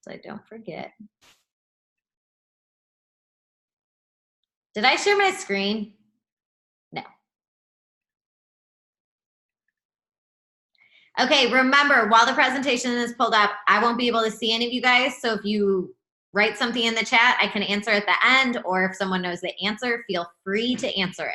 so I don't forget. Did I share my screen? No. Okay, remember, while the presentation is pulled up, I won't be able to see any of you guys. So if you write something in the chat, I can answer at the end, or if someone knows the answer, feel free to answer it.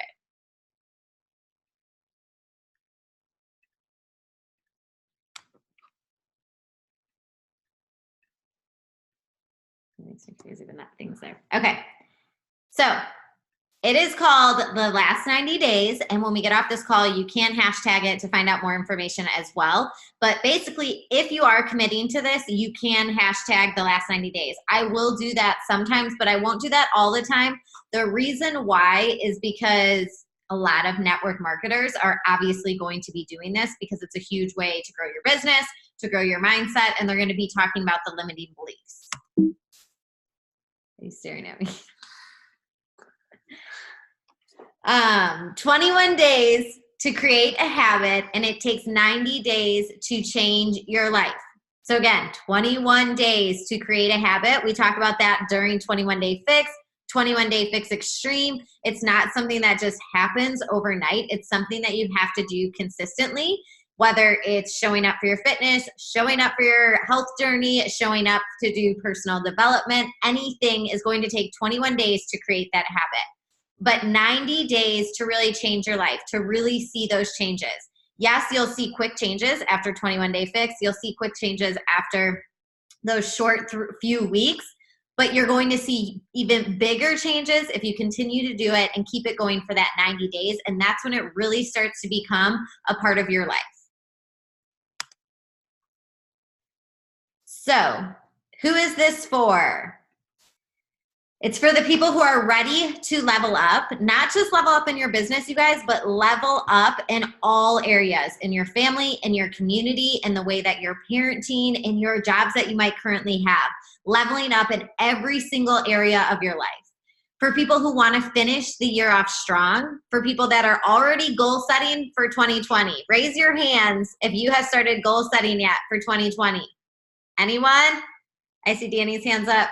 It makes me crazy when that thing's there. Okay, so it is called the last 90 days. And when we get off this call, you can hashtag it to find out more information as well. But basically, if you are committing to this, you can hashtag the last 90 days. I will do that sometimes, but I won't do that all the time. The reason why is because a lot of network marketers are obviously going to be doing this because it's a huge way to grow your business, to grow your mindset, and they're going to be talking about the limiting beliefs. Are you staring at me? 21 days to create a habit, and it takes 90 days to change your life. So again, 21 days to create a habit. We talk about that during 21 Day Fix, 21 Day Fix Extreme. It's not something that just happens overnight. It's something that you have to do consistently, whether it's showing up for your fitness, showing up for your health journey, showing up to do personal development. Anything is going to take 21 days to create that habit. But 90 days to really change your life, to really see those changes. Yes, you'll see quick changes after 21 Day Fix. You'll see quick changes after those short few weeks, but you're going to see even bigger changes if you continue to do it and keep it going for that 90 days. And that's when it really starts to become a part of your life. So, who is this for? It's for the people who are ready to level up, not just level up in your business, you guys, but level up in all areas, in your family, in your community, in the way that you're parenting, in your jobs that you might currently have, leveling up in every single area of your life. For people who want to finish the year off strong, for people that are already goal setting for 2020, raise your hands if you have started goal setting yet for 2020. Anyone? I see Danny's hands up.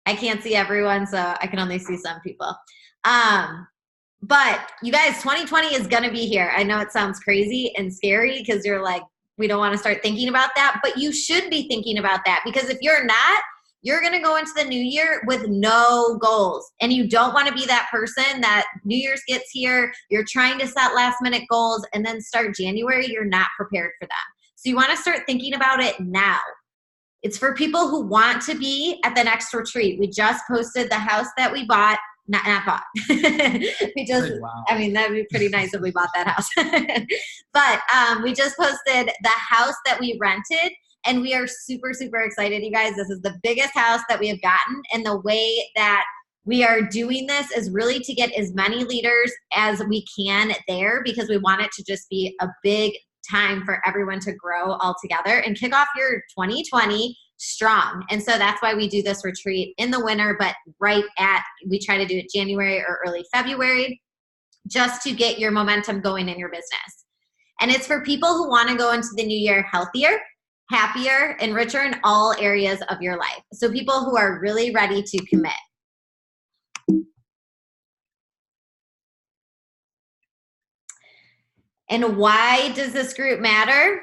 I can't see everyone, so I can only see some people. But you guys, 2020 is going to be here. I know it sounds crazy and scary because you're like, we don't want to start thinking about that, but you should be thinking about that, because if you're not, you're going to go into the new year with no goals, and you don't want to be that person that New Year's gets here, you're trying to set last minute goals, and then start January, you're not prepared for them. So you want to start thinking about it now. It's for people who want to be at the next retreat. We just posted the house that we bought, not bought. We just, wow. I mean, that'd be pretty nice if we bought that house. But we just posted the house that we rented, and we are super, super excited, you guys. This is the biggest house that we have gotten, and the way that we are doing this is really to get as many leaders as we can there, because we want it to just be a big time for everyone to grow all together and kick off your 2020 strong. And so that's why we do this retreat in the winter, but we try to do it January or early February, just to get your momentum going in your business. And it's for people who want to go into the new year healthier, happier, and richer in all areas of your life. So people who are really ready to commit. And why does this group matter?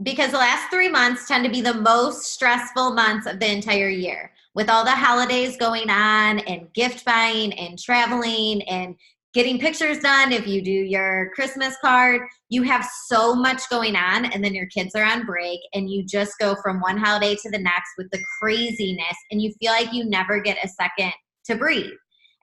Because the last 3 months tend to be the most stressful months of the entire year, with all the holidays going on and gift buying and traveling and getting pictures done. If you do your Christmas card, you have so much going on, and then your kids are on break, and you just go from one holiday to the next with the craziness, and you feel like you never get a second to breathe.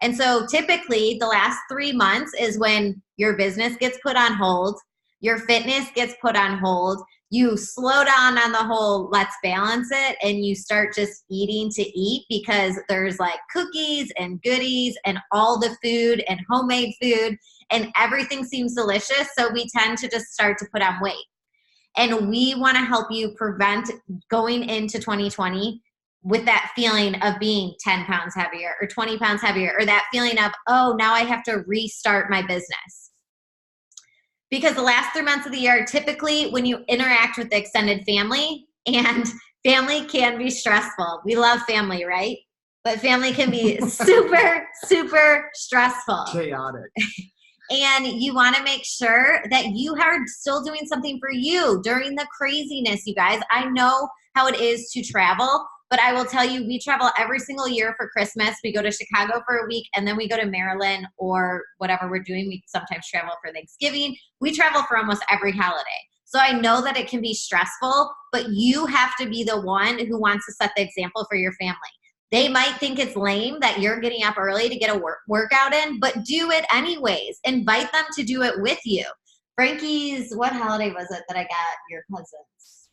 And so typically the last 3 months is when your business gets put on hold, your fitness gets put on hold, you slow down on the whole let's balance it, and you start just eating to eat, because there's like cookies and goodies and all the food and homemade food, and everything seems delicious. So we tend to just start to put on weight. And we want to help you prevent going into 2020 with that feeling of being 10 pounds heavier or 20 pounds heavier, or that feeling of, oh, now I have to restart my business. Because the last 3 months of the year, typically when you interact with the extended family and Family can be stressful. We love family, right? But family can be super, super stressful. Chaotic. And you want to make sure that you are still doing something for you during the craziness, you guys. I know how it is to travel, but I will tell you, we travel every single year for Christmas. We go to Chicago for a week, and then we go to Maryland or whatever we're doing. We sometimes travel for Thanksgiving. We travel for almost every holiday. So I know that it can be stressful, but you have to be the one who wants to set the example for your family. They might think it's lame that you're getting up early to get a workout in, but do it anyways. Invite them to do it with you. Frankie's, what holiday was it that I got your cousins?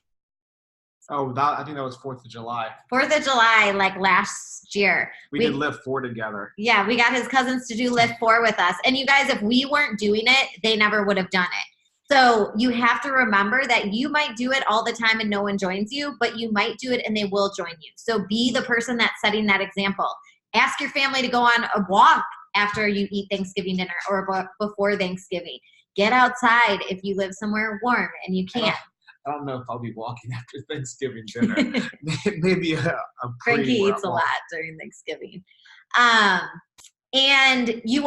Oh, I think that was 4th of July. 4th of July, like last year. We did Lift 4 together. Yeah, we got his cousins to do Lift 4 with us. And you guys, if we weren't doing it, they never would have done it. So you have to remember that you might do it all the time and no one joins you, but you might do it and they will join you. So be the person that's setting that example. Ask your family to go on a walk after you eat Thanksgiving dinner or before Thanksgiving. Get outside if you live somewhere warm and you can't. I don't know if I'll be walking after Thanksgiving dinner. Maybe a Frankie eats a lot during Thanksgiving. And you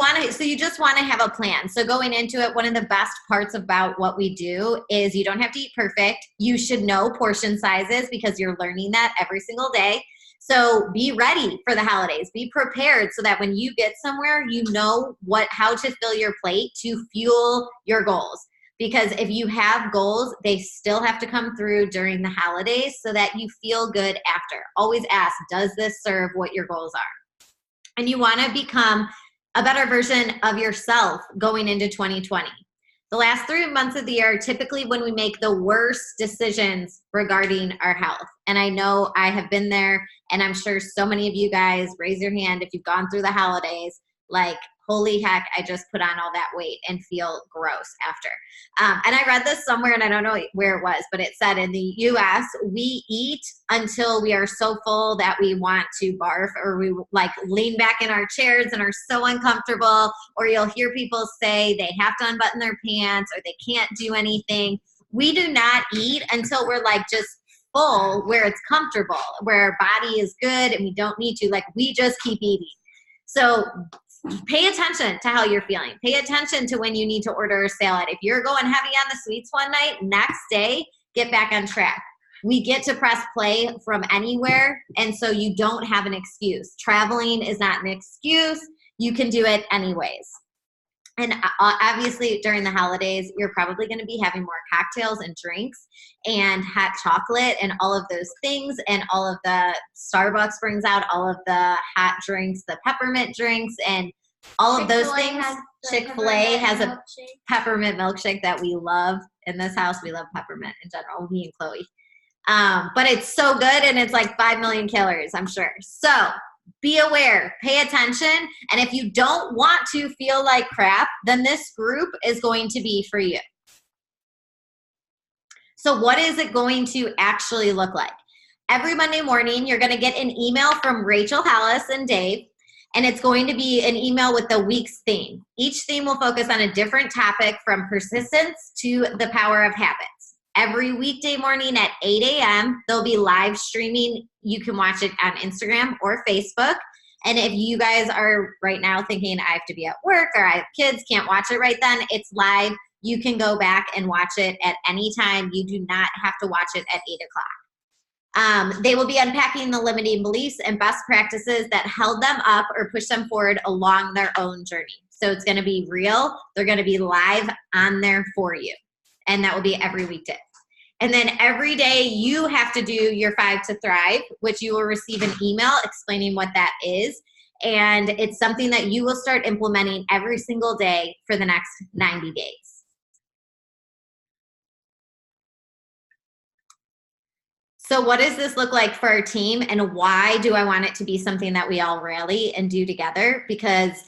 just want to have a plan. So going into it, one of the best parts about what we do is you don't have to eat perfect. You should know portion sizes because you're learning that every single day. So be ready for the holidays. Be prepared so that when you get somewhere, you know how to fill your plate to fuel your goals. Because if you have goals, they still have to come through during the holidays so that you feel good after. Always ask, does this serve what your goals are? And you want to become a better version of yourself going into 2020. The last 3 months of the year are typically when we make the worst decisions regarding our health. And I know I have been there, and I'm sure so many of you guys, raise your hand if you've gone through the holidays, like, holy heck, I just put on all that weight and feel gross after. And I read this somewhere, and I don't know where it was, but it said in the US, we eat until we are so full that we want to barf, or we like lean back in our chairs and are so uncomfortable, or you'll hear people say they have to unbutton their pants or they can't do anything. We do not eat until we're like just full, where it's comfortable, where our body is good and we don't need to, like, we just keep eating. So pay attention to how you're feeling. Pay attention to when you need to order a salad. If you're going heavy on the sweets one night, next day, get back on track. We get to press play from anywhere, and so you don't have an excuse. Traveling is not an excuse. You can do it anyways. And obviously during the holidays, you're probably going to be having more cocktails and drinks and hot chocolate and all of those things. And all of the Starbucks brings out all of the hot drinks, the peppermint drinks, and all of those things. Chick-fil-A has a peppermint milkshake that we love in this house. We love peppermint in general, me and Chloe. But it's so good, and it's like 5 million calories, I'm sure. So be aware, pay attention, and if you don't want to feel like crap, then this group is going to be for you. So what is it going to actually look like? Every Monday morning, you're going to get an email from Rachel, Hollis, and Dave, and it's going to be an email with the week's theme. Each theme will focus on a different topic, from persistence to the power of habits. Every weekday morning at 8 a.m., they'll be live streaming. You can watch it on Instagram or Facebook. And if you guys are right now thinking, I have to be at work or I have kids, can't watch it right then, it's live. You can go back and watch it at any time. You do not have to watch it at 8 o'clock. They will be unpacking the limiting beliefs and best practices that held them up or pushed them forward along their own journey. So it's going to be real. They're going to be live on there for you. And that will be every weekday. And then every day you have to do your 5 to Thrive, which you will receive an email explaining what that is. And it's something that you will start implementing every single day for the next 90 days. So what does this look like for our team, and why do I want it to be something that we all rally and do together? Because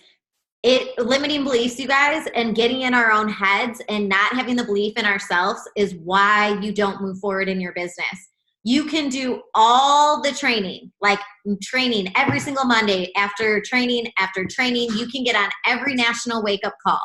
limiting beliefs, you guys, and getting in our own heads and not having the belief in ourselves is why you don't move forward in your business. You can do all the training, like training every single Monday after training, you can get on every national wake-up call.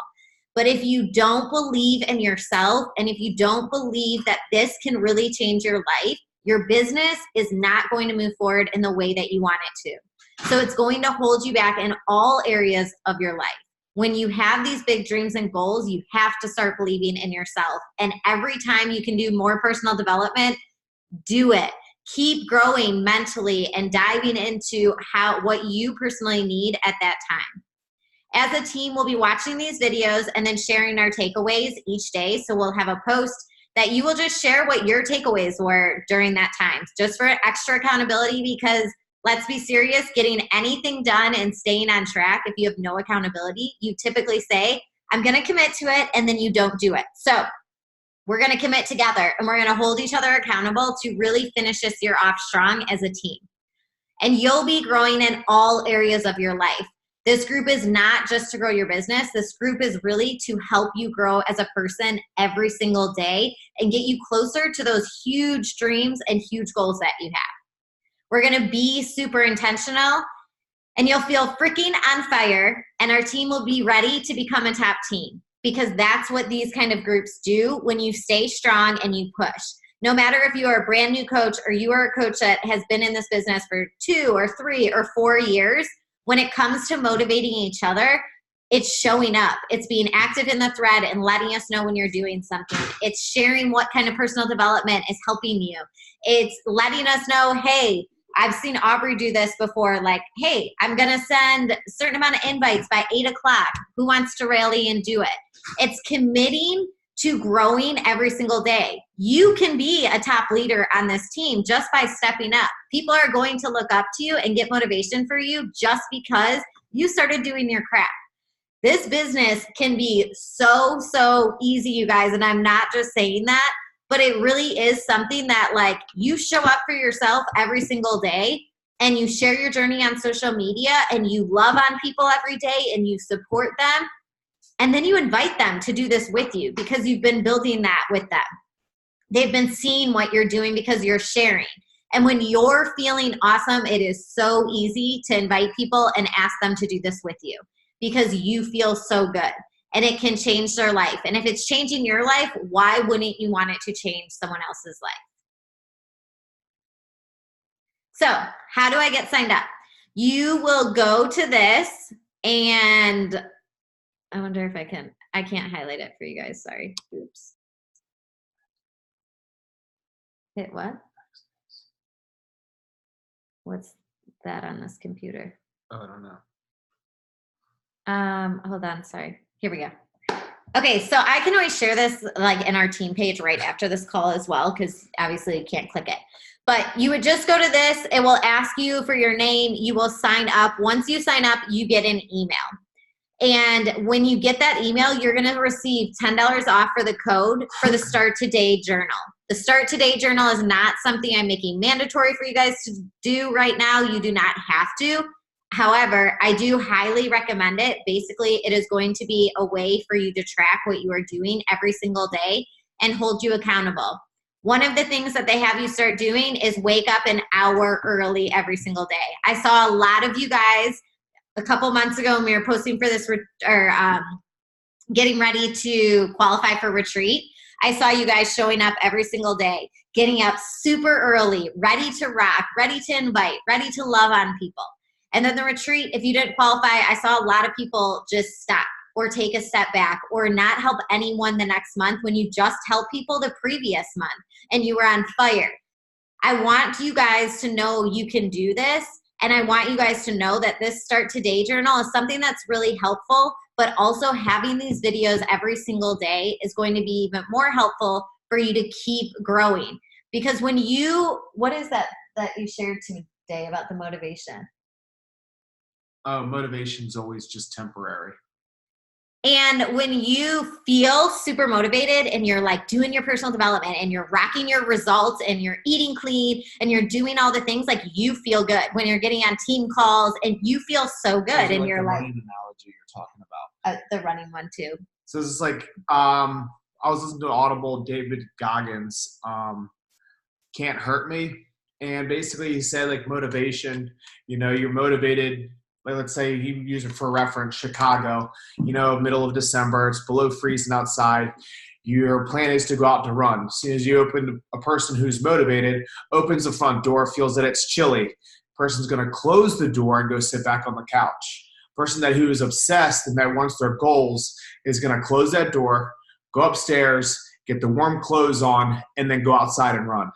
But if you don't believe in yourself, and if you don't believe that this can really change your life, your business is not going to move forward in the way that you want it to. So it's going to hold you back in all areas of your life. When you have these big dreams and goals, you have to start believing in yourself. And every time you can do more personal development, do it. Keep growing mentally and diving into what you personally need at that time. As a team, we'll be watching these videos and then sharing our takeaways each day. So we'll have a post that you will just share what your takeaways were during that time, just for extra accountability, because let's be serious, getting anything done and staying on track, if you have no accountability, you typically say, I'm going to commit to it, and then you don't do it. So we're going to commit together, and we're going to hold each other accountable to really finish this year off strong as a team. And you'll be growing in all areas of your life. This group is not just to grow your business. This group is really to help you grow as a person every single day and get you closer to those huge dreams and huge goals that you have. We're going to be super intentional, and you'll feel freaking on fire, and our team will be ready to become a top team, because that's what these kind of groups do when you stay strong and you push. No matter if you are a brand new coach or you are a coach that has been in this business for 2 or 3 or 4 years, when it comes to motivating each other, it's showing up. It's being active in the thread and letting us know when you're doing something. It's sharing what kind of personal development is helping you. It's letting us know, hey, I've seen Aubrey do this before, like, hey, I'm going to send a certain amount of invites by 8 o'clock. Who wants to rally and do it? It's committing to growing every single day. You can be a top leader on this team just by stepping up. People are going to look up to you and get motivation for you just because you started doing your crap. This business can be so easy, you guys, and I'm not just saying that, but it really is something that, like, you show up for yourself every single day and you share your journey on social media and you love on people every day and you support them. And then you invite them to do this with you because you've been building that with them. They've been seeing what you're doing because you're sharing. And when you're feeling awesome, it is so easy to invite people and ask them to do this with you because you feel so good. And it can change their life. And if it's changing your life, why wouldn't you want it to change someone else's life? So how do I get signed up? You will go to this, and I wonder if I can't highlight it for you guys. Sorry. Oops. Hit what? What's that on this computer? Oh, I don't know. Hold on. Sorry. Here we go. Okay, so I can always share this like in our team page right after this call as well, because obviously you can't click it. But you would just go to this. It will ask you for your name. You will sign up. Once you sign up, you get an email. And when you get that email, you're going to receive $10 off for the code for the Start Today Journal. The Start Today Journal is not something I'm making mandatory for you guys to do right now. You do not have to. However, I do highly recommend it. Basically, it is going to be a way for you to track what you are doing every single day and hold you accountable. One of the things that they have you start doing is wake up an hour early every single day. I saw a lot of you guys a couple months ago when we were posting for this getting ready to qualify for retreat. I saw you guys showing up every single day, getting up super early, ready to rock, ready to invite, ready to love on people. And then the retreat, if you didn't qualify, I saw a lot of people just stop or take a step back or not help anyone the next month when you just helped people the previous month and you were on fire. I want you guys to know you can do this. And I want you guys to know that this Start Today Journal is something that's really helpful, but also having these videos every single day is going to be even more helpful for you to keep growing. Because when what is that you shared today about the motivation? Motivation's always just temporary. And when you feel super motivated and you're like doing your personal development and you're rocking your results and you're eating clean and you're doing all the things, like, you feel good when you're getting on team calls and you feel so good. And you're like, running analogy you're talking about. The running one too. So it's like, I was listening to Audible, David Goggins, Can't Hurt Me. And basically he said, like, motivation, you're motivated. Like, let's say you use it for reference, Chicago, middle of December, it's below freezing outside. Your plan is to go out to run. As soon as you open, a person who's motivated opens the front door, feels that it's chilly. Person's going to close the door and go sit back on the couch. Person that who is obsessed and that wants their goals is going to close that door, go upstairs, get the warm clothes on, and then go outside and run.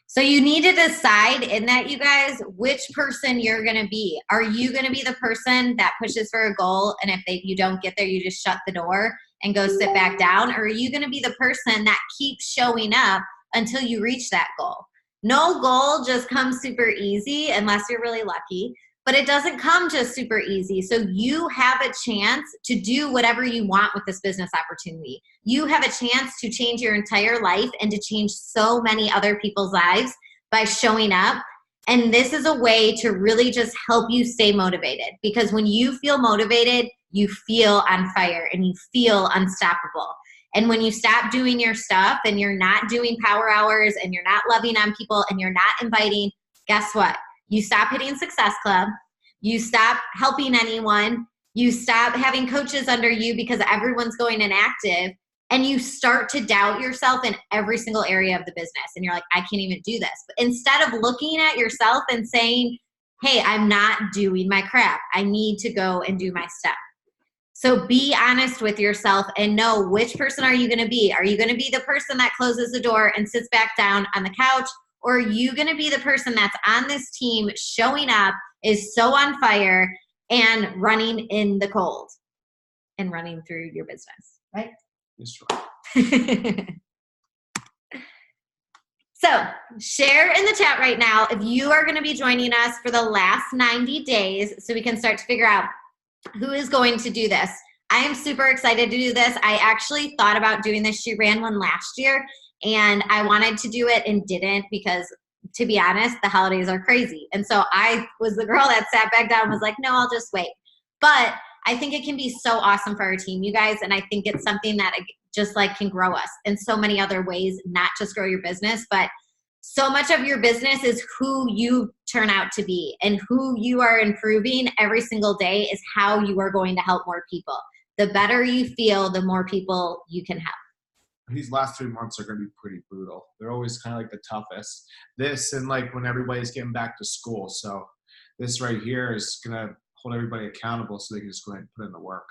So you need to decide in that, you guys, which person you're going to be. Are you going to be the person that pushes for a goal, and if you don't get there, you just shut the door and go sit back down? Or are you going to be the person that keeps showing up until you reach that goal? No goal just comes super easy unless you're really lucky, but it doesn't come just super easy. So you have a chance to do whatever you want with this business opportunity. You have a chance to change your entire life and to change so many other people's lives by showing up. And this is a way to really just help you stay motivated, because when you feel motivated, you feel on fire and you feel unstoppable. And when you stop doing your stuff and you're not doing power hours and you're not loving on people and you're not inviting, guess what? You stop hitting Success Club. You stop helping anyone. You stop having coaches under you because everyone's going inactive. And you start to doubt yourself in every single area of the business. And you're like, I can't even do this. But instead of looking at yourself and saying, hey, I'm not doing my crap, I need to go and do my stuff. So be honest with yourself and know, which person are you going to be? Are you going to be the person that closes the door and sits back down on the couch? Or are you going to be the person that's on this team, showing up, is so on fire, and running in the cold and running through your business, right? That's right. So share in the chat right now if you are going to be joining us for the last 90 days so we can start to figure out who is going to do this. I am super excited to do this. I actually thought about doing this. She ran one last year, and I wanted to do it and didn't because, to be honest, the holidays are crazy. And so I was the girl that sat back down and was like, no, I'll just wait. But I think it can be so awesome for our team, you guys. And I think it's something that just like can grow us in so many other ways, not just grow your business, but so much of your business is who you turn out to be, and who you are improving every single day is how you are going to help more people. The better you feel, the more people you can help. These last 3 months are going to be pretty brutal. They're always kind of like the toughest. This and like when everybody's getting back to school. So this right here is going to hold everybody accountable so they can just go ahead and put in the work.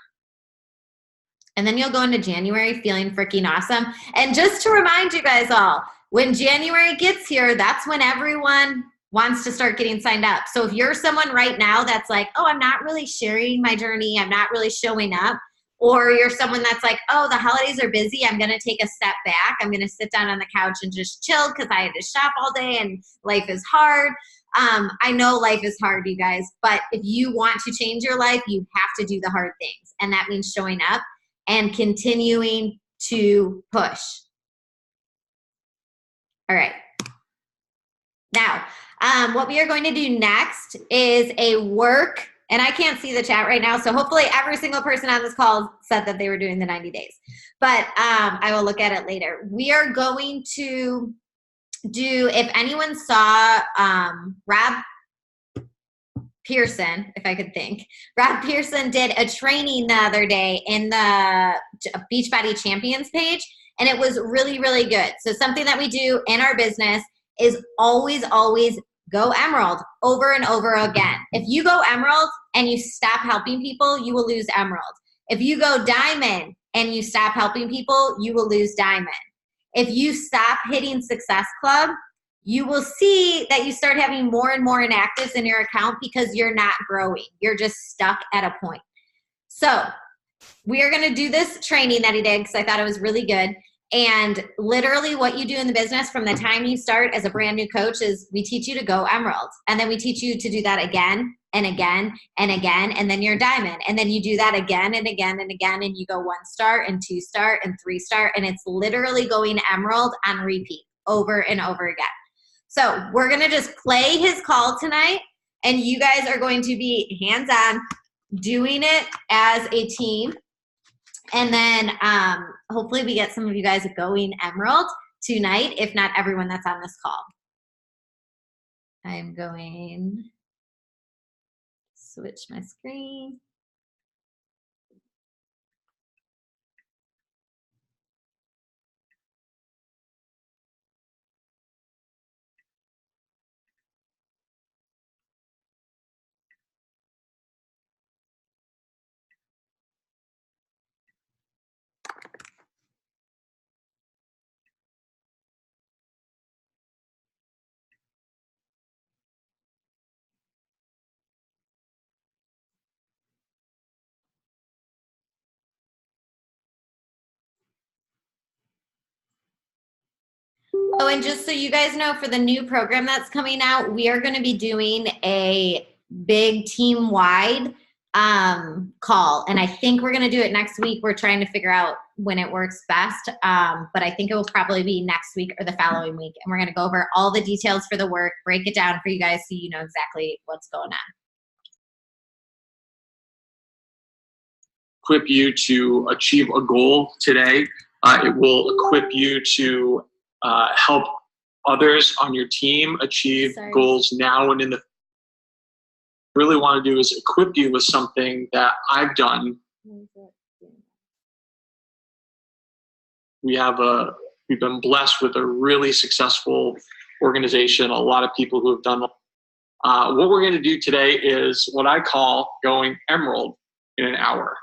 And then you'll go into January feeling freaking awesome. And just to remind you guys all, when January gets here, that's when everyone wants to start getting signed up. So if you're someone right now that's like, oh, I'm not really sharing my journey, I'm not really showing up, or you're someone that's like, oh, the holidays are busy, I'm going to take a step back, I'm going to sit down on the couch and just chill because I had to shop all day and life is hard. I know life is hard, you guys, but if you want to change your life, you have to do the hard things. And that means showing up and continuing to push. All right. Now, what we are going to do next is a work, and I can't see the chat right now, so hopefully every single person on this call said that they were doing the 90 days. But I will look at it later. We are going to do, if anyone saw Rob Pearson, if I could think. Rob Pearson did a training the other day in the Beachbody Champions page, and it was really, really good. So something that we do in our business is always, always go emerald over and over again. If you go emerald and you stop helping people, you will lose emerald. If you go diamond and you stop helping people, you will lose diamond. If you stop hitting Success Club, you will see that you start having more and more inactives in your account because you're not growing. You're just stuck at a point. So we are going to do this training that he did because I thought it was really good. And literally what you do in the business from the time you start as a brand new coach is we teach you to go emerald. And then we teach you to do that again and again and again. And then you're diamond. And then you do that again and again and again. And you go 1 star and 2 star and 3 star. And it's literally going emerald on repeat over and over again. So we're going to just play his call tonight, and you guys are going to be hands-on doing it as a team. And then hopefully we get some of you guys going emerald tonight, if not everyone that's on this call. I'm going to switch my screen. Oh, and just so you guys know, for the new program that's coming out, we are going to be doing a big team-wide call. And I think we're going to do it next week. We're trying to figure out when it works best. But I think it will probably be next week or the following week. And we're going to go over all the details for the work, break it down for you guys so you know exactly what's going on. Equip you to achieve a goal today. It will equip you to help others on your team achieve goals now and in the really want to do is equip you with something that I've done. We've been blessed with a really successful organization, a lot of people who have done. What we're going to do today is what I call going emerald in an hour.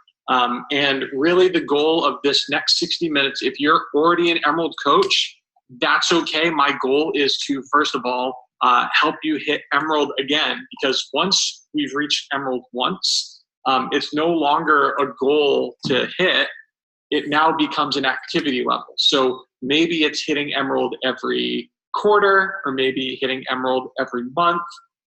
And really the goal of this next 60 minutes, if you're already an emerald coach, that's okay. My goal is to, first of all, help you hit emerald again, because once we've reached emerald once, it's no longer a goal to hit. It now becomes an activity level. So maybe it's hitting emerald every quarter, or maybe hitting emerald every month,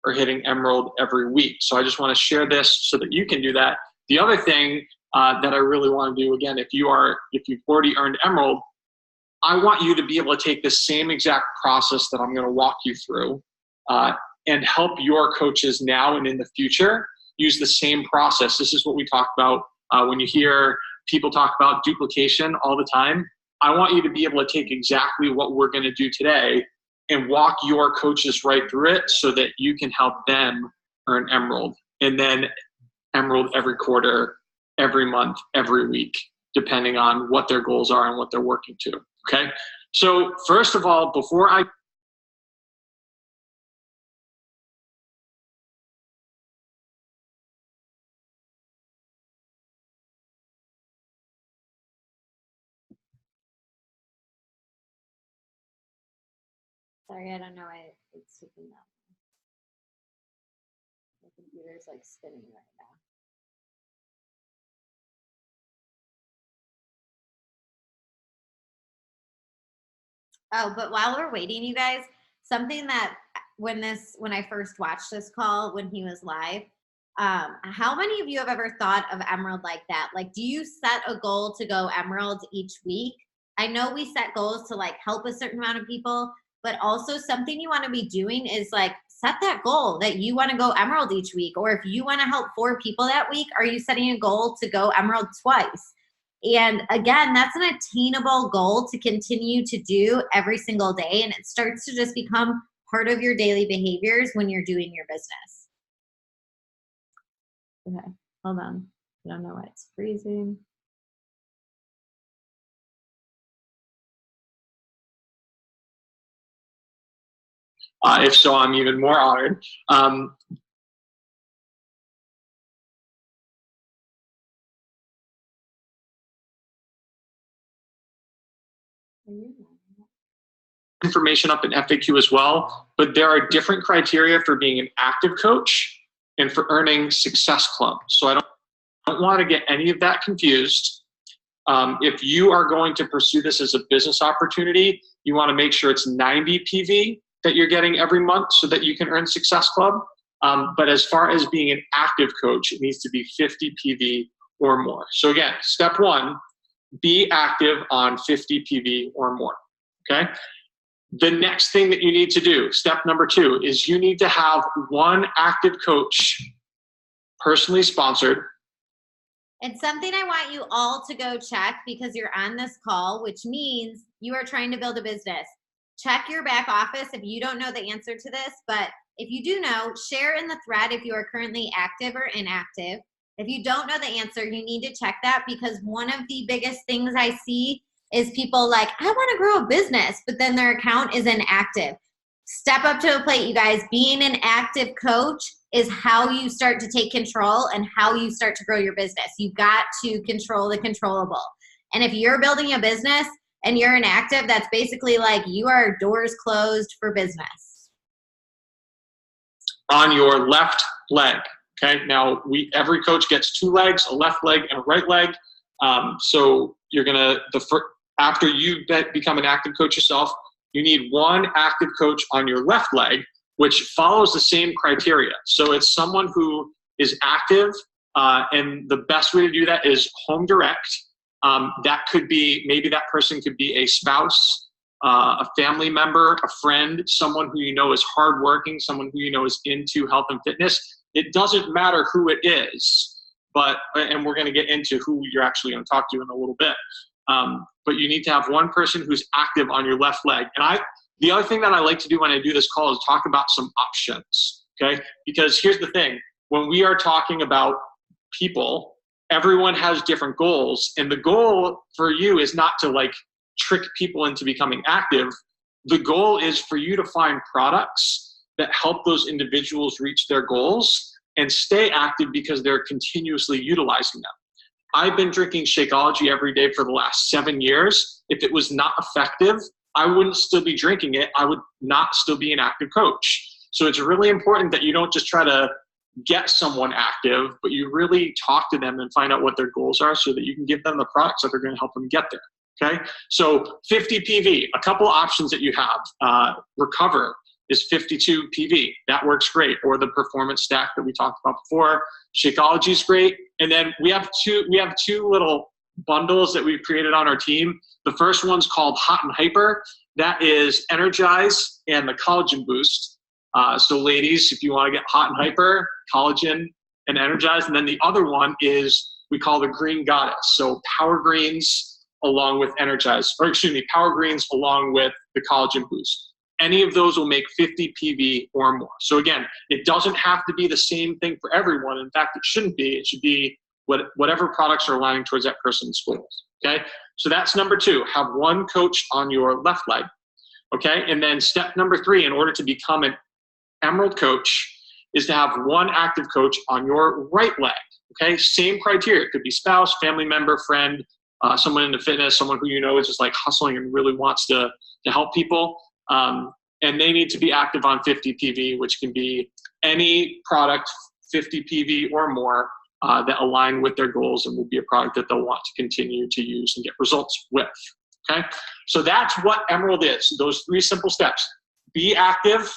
or hitting emerald every week. So I just want to share this so that you can do that. The other thing that I really want to do, again, if you've already earned emerald, I want you to be able to take the same exact process that I'm going to walk you through and help your coaches now and in the future use the same process. This is what we talk about when you hear people talk about duplication all the time. I want you to be able to take exactly what we're going to do today and walk your coaches right through it so that you can help them earn emerald, and then emerald every quarter, every month, every week, depending on what their goals are and what they're working to. Okay. So first of all, before I Sorry, I don't know why it's taking that. My computer's like spinning right now. Oh, but while we're waiting, you guys, something that when I first watched this call when he was live, how many of you have ever thought of emerald like that? Like, do you set a goal to go emerald each week? I know we set goals to like help a certain amount of people, but also something you want to be doing is like set that goal that you want to go emerald each week. Or if you want to help 4 people that week, are you setting a goal to go emerald twice? And again, that's an attainable goal to continue to do every single day. And it starts to just become part of your daily behaviors when you're doing your business. Okay, hold on. I don't know why it's freezing. If so, I'm even more honored. Information up in FAQ as well, but there are different criteria for being an active coach and for earning Success Club. So I don't want to get any of that confused. If you are going to pursue this as a business opportunity, you want to make sure it's 90 PV that you're getting every month so that you can earn Success Club. But as far as being an active coach, it needs to be 50 PV or more. So again, step 1, be active on 50 PV or more, okay? The next thing that you need to do, step number 2, is you need to have 1 active coach personally sponsored. It's something I want you all to go check because you're on this call, which means you are trying to build a business. Check your back office if you don't know the answer to this, but if you do know, share in the thread if you are currently active or inactive. If you don't know the answer, you need to check that, because one of the biggest things I see is people like, I want to grow a business, but then their account is inactive. Step up to the plate, you guys. Being an active coach is how you start to take control and how you start to grow your business. You've got to control the controllable. And if you're building a business and you're inactive, that's basically like you are doors closed for business. On your left leg, okay? Now, every coach gets 2 legs, a left leg and a right leg. So you're gonna, after you become an active coach yourself, you need one active coach on your left leg, which follows the same criteria. So it's someone who is active, and the best way to do that is home direct. That could be, maybe that person could be a spouse, a family member, a friend, someone who you know is hardworking, someone who you know is into health and fitness. It doesn't matter who it is, and we're going to get into who you're actually going to talk to in a little bit. But you need to have one person who's active on your left leg. And the other thing that I like to do when I do this call is talk about some options, okay? Because here's the thing. When we are talking about people, everyone has different goals. And the goal for you is not to like trick people into becoming active. The goal is for you to find products that help those individuals reach their goals and stay active because they're continuously utilizing them. I've been drinking Shakeology every day for the last 7 years. If it was not effective, I wouldn't still be drinking it. I would not still be an active coach. So it's really important that you don't just try to get someone active, but you really talk to them and find out what their goals are so that you can give them the products that are going to help them get there. Okay. So 50 PV, a couple options that you have. Recover is 52 PV. That works great. Or the performance stack that we talked about before. Shakeology is great. And then we have two little bundles that we've created on our team. The first one's called Hot and Hyper. That is Energize and the Collagen Boost. So ladies, if you want to get hot and hyper, collagen and energize. And then the other one is we call the Green Goddess. So Power Greens along with Power Greens along with the Collagen Boost. Any of those will make 50 PV or more. So again, it doesn't have to be the same thing for everyone. In fact, it shouldn't be. It should be whatever products are aligning towards that person's goals. Okay. So that's number 2. Have one coach on your left leg. Okay. And then step number 3, in order to become an Emerald coach, is to have one active coach on your right leg. Okay. Same criteria. It could be spouse, family member, friend, someone into fitness, someone who you know is just like hustling and really wants to help people. And they need to be active on 50 PV, which can be any product 50 PV or more that align with their goals and will be a product that they'll want to continue to use and get results with. Okay. So that's what Emerald is. Those 3 simple steps: be active,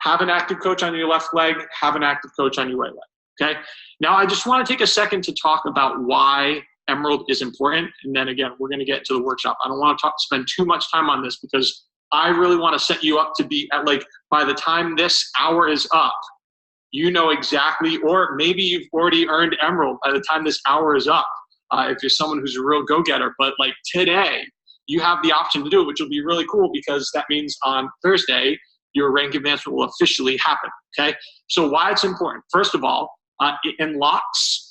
have an active coach on your left leg, have an active coach on your right leg. Okay. Now I just want to take a second to talk about why Emerald is important. And then again, we're going to get into the workshop. I don't want to spend too much time on this because I really want to set you up to be at, like, by the time this hour is up, you know exactly, or maybe you've already earned Emerald by the time this hour is up. If you're someone who's a real go-getter, but like today, you have the option to do it, which will be really cool because that means on Thursday, your rank advancement will officially happen. Okay. So why it's important. First of all, it unlocks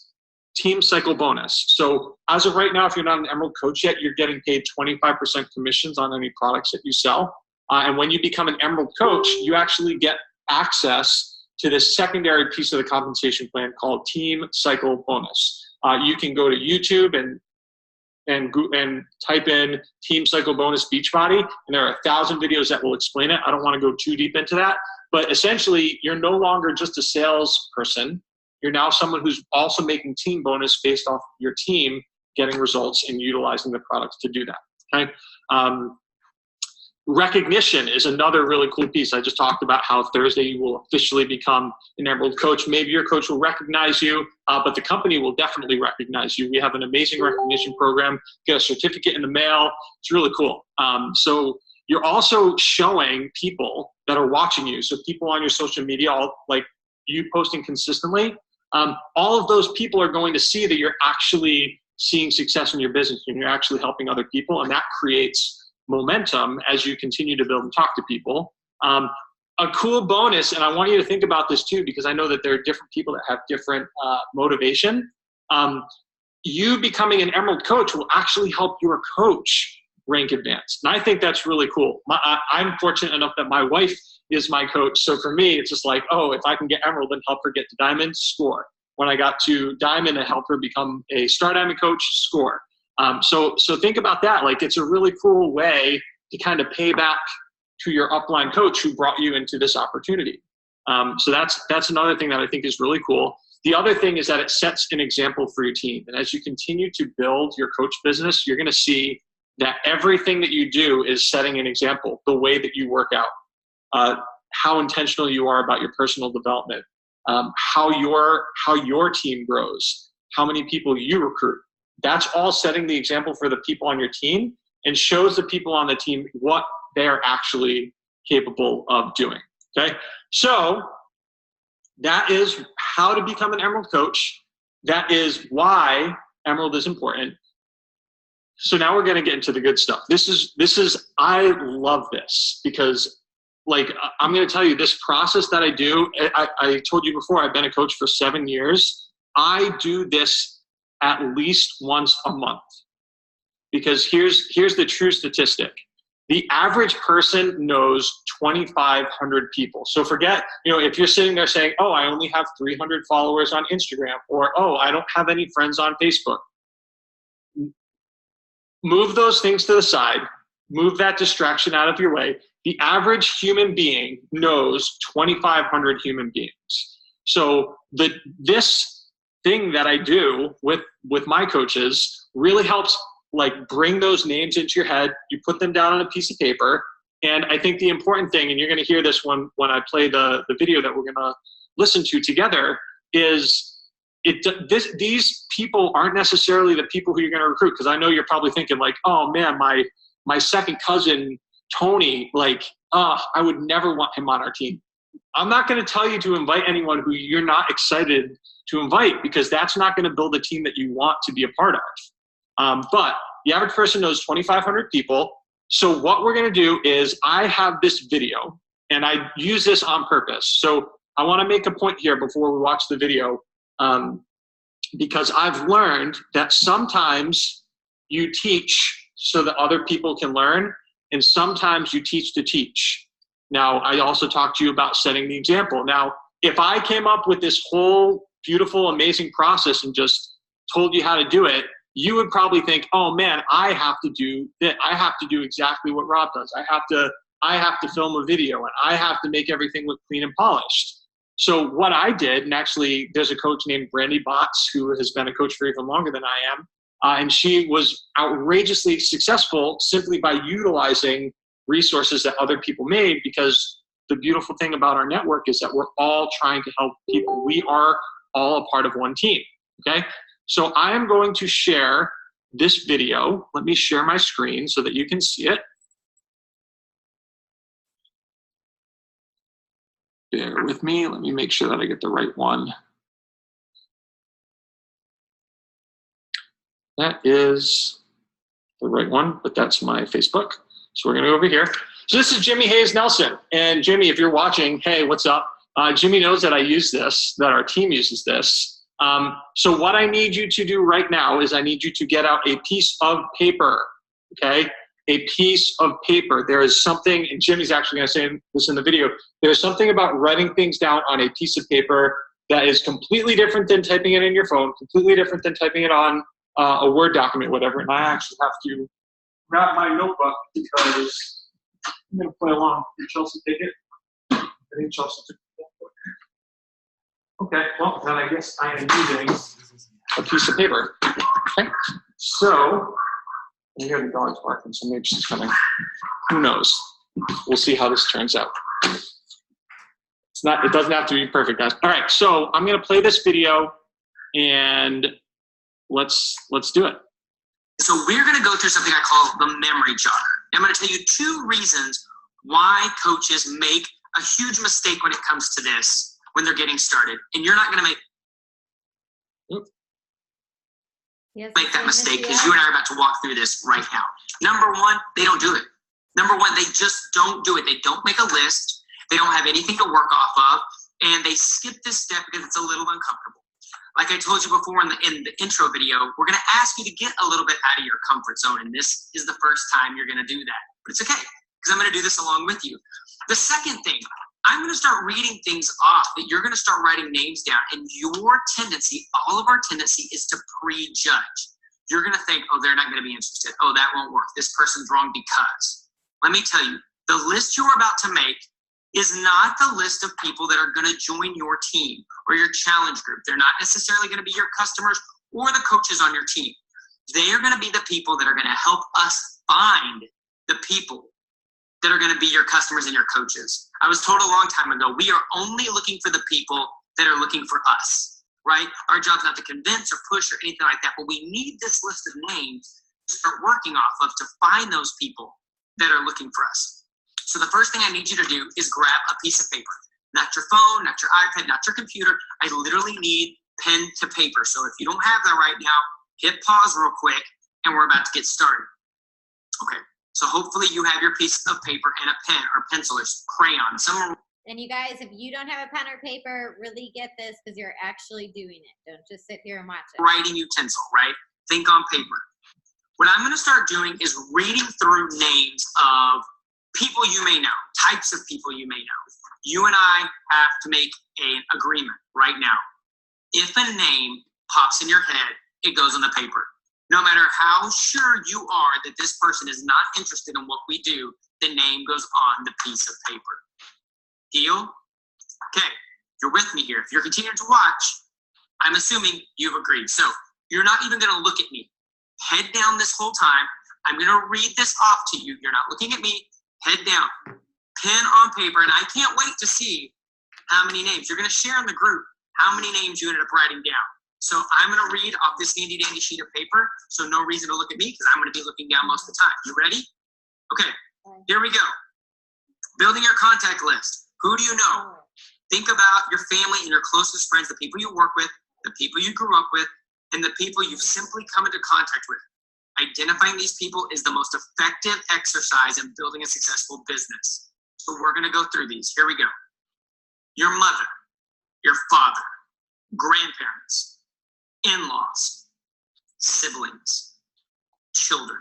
team cycle bonus. So as of right now, if you're not an Emerald coach yet, you're getting paid 25% commissions on any products that you sell. And when you become an Emerald coach, you actually get access to this secondary piece of the compensation plan called team cycle bonus. You can go to YouTube and type in team cycle bonus Beachbody, and there are 1,000 videos that will explain it. I don't want to go too deep into that, but essentially you're no longer just a salesperson. You're now someone who's also making team bonus based off your team getting results and utilizing the products to do that. Okay. Recognition is another really cool piece. I just talked about how Thursday you will officially become an Emerald coach. Maybe your coach will recognize you, but the company will definitely recognize you. We have an amazing recognition program. Get a certificate in the mail. It's really cool. So you're also showing people that are watching you. So people on your social media, like you posting consistently, all of those people are going to see that you're actually seeing success in your business and you're actually helping other people. And that creates momentum as you continue to build and talk to people. A cool bonus, and I want you to think about this too, because I know that there are different people that have different motivation. You becoming an Emerald coach will actually help your coach rank advance. And I think that's really cool. I'm fortunate enough that my wife is my coach. So for me, it's just like, oh, if I can get Emerald and help her get to Diamond, score. When I got to Diamond and helped her become a Star Diamond coach, score. So think about that. Like, it's a really cool way to kind of pay back to your upline coach who brought you into this opportunity. So that's another thing that I think is really cool. The other thing is that it sets an example for your team. And as you continue to build your coach business, you're going to see that everything that you do is setting an example, the way that you work out, how intentional you are about your personal development, how your team grows, how many people you recruit. That's all setting the example for the people on your team and shows the people on the team what they're actually capable of doing. Okay, so that is how to become an Emerald coach. That is why Emerald is important. So now we're going to get into the good stuff. This is I love this because, like, I'm going to tell you this process that I do. I told you before, I've been a coach for 7 years. I do this at least once a month because here's the true statistic. The average person knows 2,500 people. So forget, if you're sitting there saying, oh, I only have 300 followers on Instagram, or, oh, I don't have any friends on Facebook. Move those things to the side. Move that distraction out of your way. The average human being knows 2,500 human beings. So this thing that I do with my coaches really helps bring those names into your head. You put them down on a piece of paper. And I think the important thing, and you're going to hear this when I play the video that we're going to listen to together, is these people aren't necessarily the people who you're going to recruit. Because I know you're probably thinking oh man, my second cousin, Tony, I would never want him on our team. I'm not going to tell you to invite anyone who you're not excited to invite, because that's not going to build a team that you want to be a part of. But the average person knows 2,500 people. So what we're going to do is I have this video, and I use this on purpose. So I want to make a point here before we watch the video, because I've learned that sometimes you teach so that other people can learn, and sometimes you teach to teach. Now, I also talked to you about setting the example. Now, if I came up with this whole beautiful, amazing process and just told you how to do it, you would probably think, oh man, I have to do that. I have to do exactly what Rob does. I have to film a video, and I have to make everything look clean and polished. So what I did, and actually there's a coach named Brandy Botts who has been a coach for even longer than I am. And she was outrageously successful simply by utilizing resources that other people made, because the beautiful thing about our network is that we're all trying to help people. We are all a part of one team, okay? So I am going to share this video. Let me share my screen so that you can see it. Bear with me. Let me make sure that I get the right one. That is the right one, but that's my Facebook. So we're going to go over here. So this is Jimmy Hayes Nelson. And Jimmy, if you're watching, hey, what's up? Jimmy knows that I use this, that our team uses this. So what I need you to do right now is I need you to get out a piece of paper, okay? A piece of paper. There is something, and Jimmy's actually going to say this in the video, there's something about writing things down on a piece of paper that is completely different than typing it in your phone, completely different than typing it on a Word document, whatever. And I actually have to grab my notebook because I'm going to play along. Did Chelsea take it? I think Chelsea took it. Okay, well, then I guess I am using a piece of paper. Okay, so I hear the dog's barking, so maybe she's coming. Who knows? We'll see how this turns out. It doesn't have to be perfect, guys. All right, so I'm going to play this video, and let's do it. So we're going to go through something I call the memory jogger. I'm going to tell you 2 reasons why coaches make a huge mistake when it comes to this when they're getting started. And you're not going to make that mistake, because you and I are about to walk through this right now. Number 1, they don't do it. Number 1, they just don't do it. They don't make a list. They don't have anything to work off of. And they skip this step because it's a little uncomfortable. Like I told you before in the intro video, we're going to ask you to get a little bit out of your comfort zone. And this is the first time you're going to do that. But it's okay, because I'm going to do this along with you. The second thing, I'm going to start reading things off that you're going to start writing names down. And your tendency, all of our tendency, is to prejudge. You're going to think, oh, they're not going to be interested. Oh, that won't work. This person's wrong because. Let me tell you, the list you're about to make is not the list of people that are going to join your team or your challenge group. They're not necessarily going to be your customers or the coaches on your team. They are going to be the people that are going to help us find the people that are going to be your customers and your coaches. I was told a long time ago, we are only looking for the people that are looking for us, right? Our job's not to convince or push or anything like that, but we need this list of names to start working off of to find those people that are looking for us. So the first thing I need you to do is grab a piece of paper. Not your phone, not your iPad, not your computer. I literally need pen to paper. So if you don't have that right now, hit pause real quick and we're about to get started. Okay, so hopefully you have your piece of paper and a pen or pencil or crayon. And you guys, if you don't have a pen or paper, really get this because you're actually doing it. Don't just sit here and watch it. Writing utensil, right? Think on paper. What I'm going to start doing is reading through names of people you may know, types of people you may know. You and I have to make an agreement right now. If a name pops in your head, it goes on the paper. No matter how sure you are that this person is not interested in what we do, the name goes on the piece of paper. Deal? Okay, you're with me here. If you're continuing to watch, I'm assuming you've agreed. So you're not even going to look at me. Head down this whole time. I'm going to read this off to you. You're not looking at me. Head down. Pen on paper. And I can't wait to see how many names. You're going to share in the group how many names you ended up writing down. So I'm going to read off this handy dandy sheet of paper. So no reason to look at me because I'm going to be looking down most of the time. You ready? Okay, here we go. Building your contact list. Who do you know? Think about your family and your closest friends, the people you work with, the people you grew up with, and the people you've simply come into contact with. Identifying these people is the most effective exercise in building a successful business. So we're going to go through these. Here we go. Your mother, your father, grandparents, in-laws, siblings, children,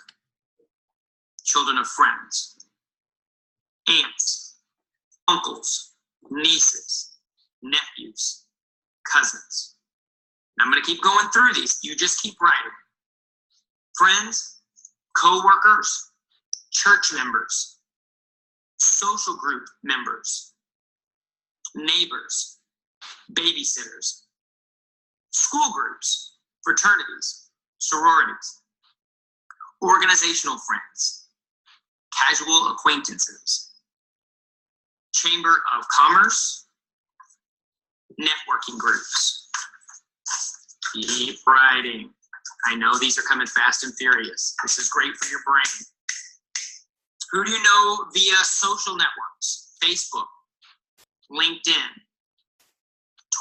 children of friends, aunts, uncles, nieces, nephews, cousins. And I'm going to keep going through these. You just keep writing. Friends, co-workers, church members, social group members, neighbors, babysitters, school groups, fraternities, sororities, organizational friends, casual acquaintances, chamber of commerce, networking groups. Keep writing. I know these are coming fast and furious. This is great for your brain. Who do you know via social networks? Facebook, LinkedIn,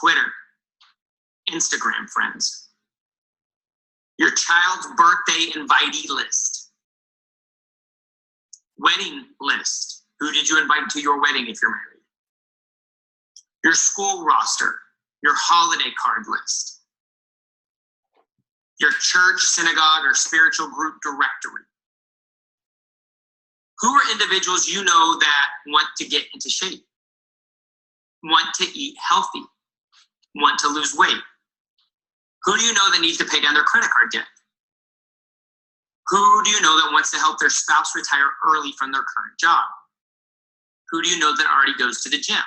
Twitter, Instagram friends. Your child's birthday invitee list. Wedding list. Who did you invite to your wedding if you're married? Your school roster. Your holiday card list. Your church, synagogue, or spiritual group directory. Who are individuals you know that want to get into shape? Want to eat healthy? Want to lose weight? Who do you know that needs to pay down their credit card debt? Who do you know that wants to help their spouse retire early from their current job? Who do you know that already goes to the gym?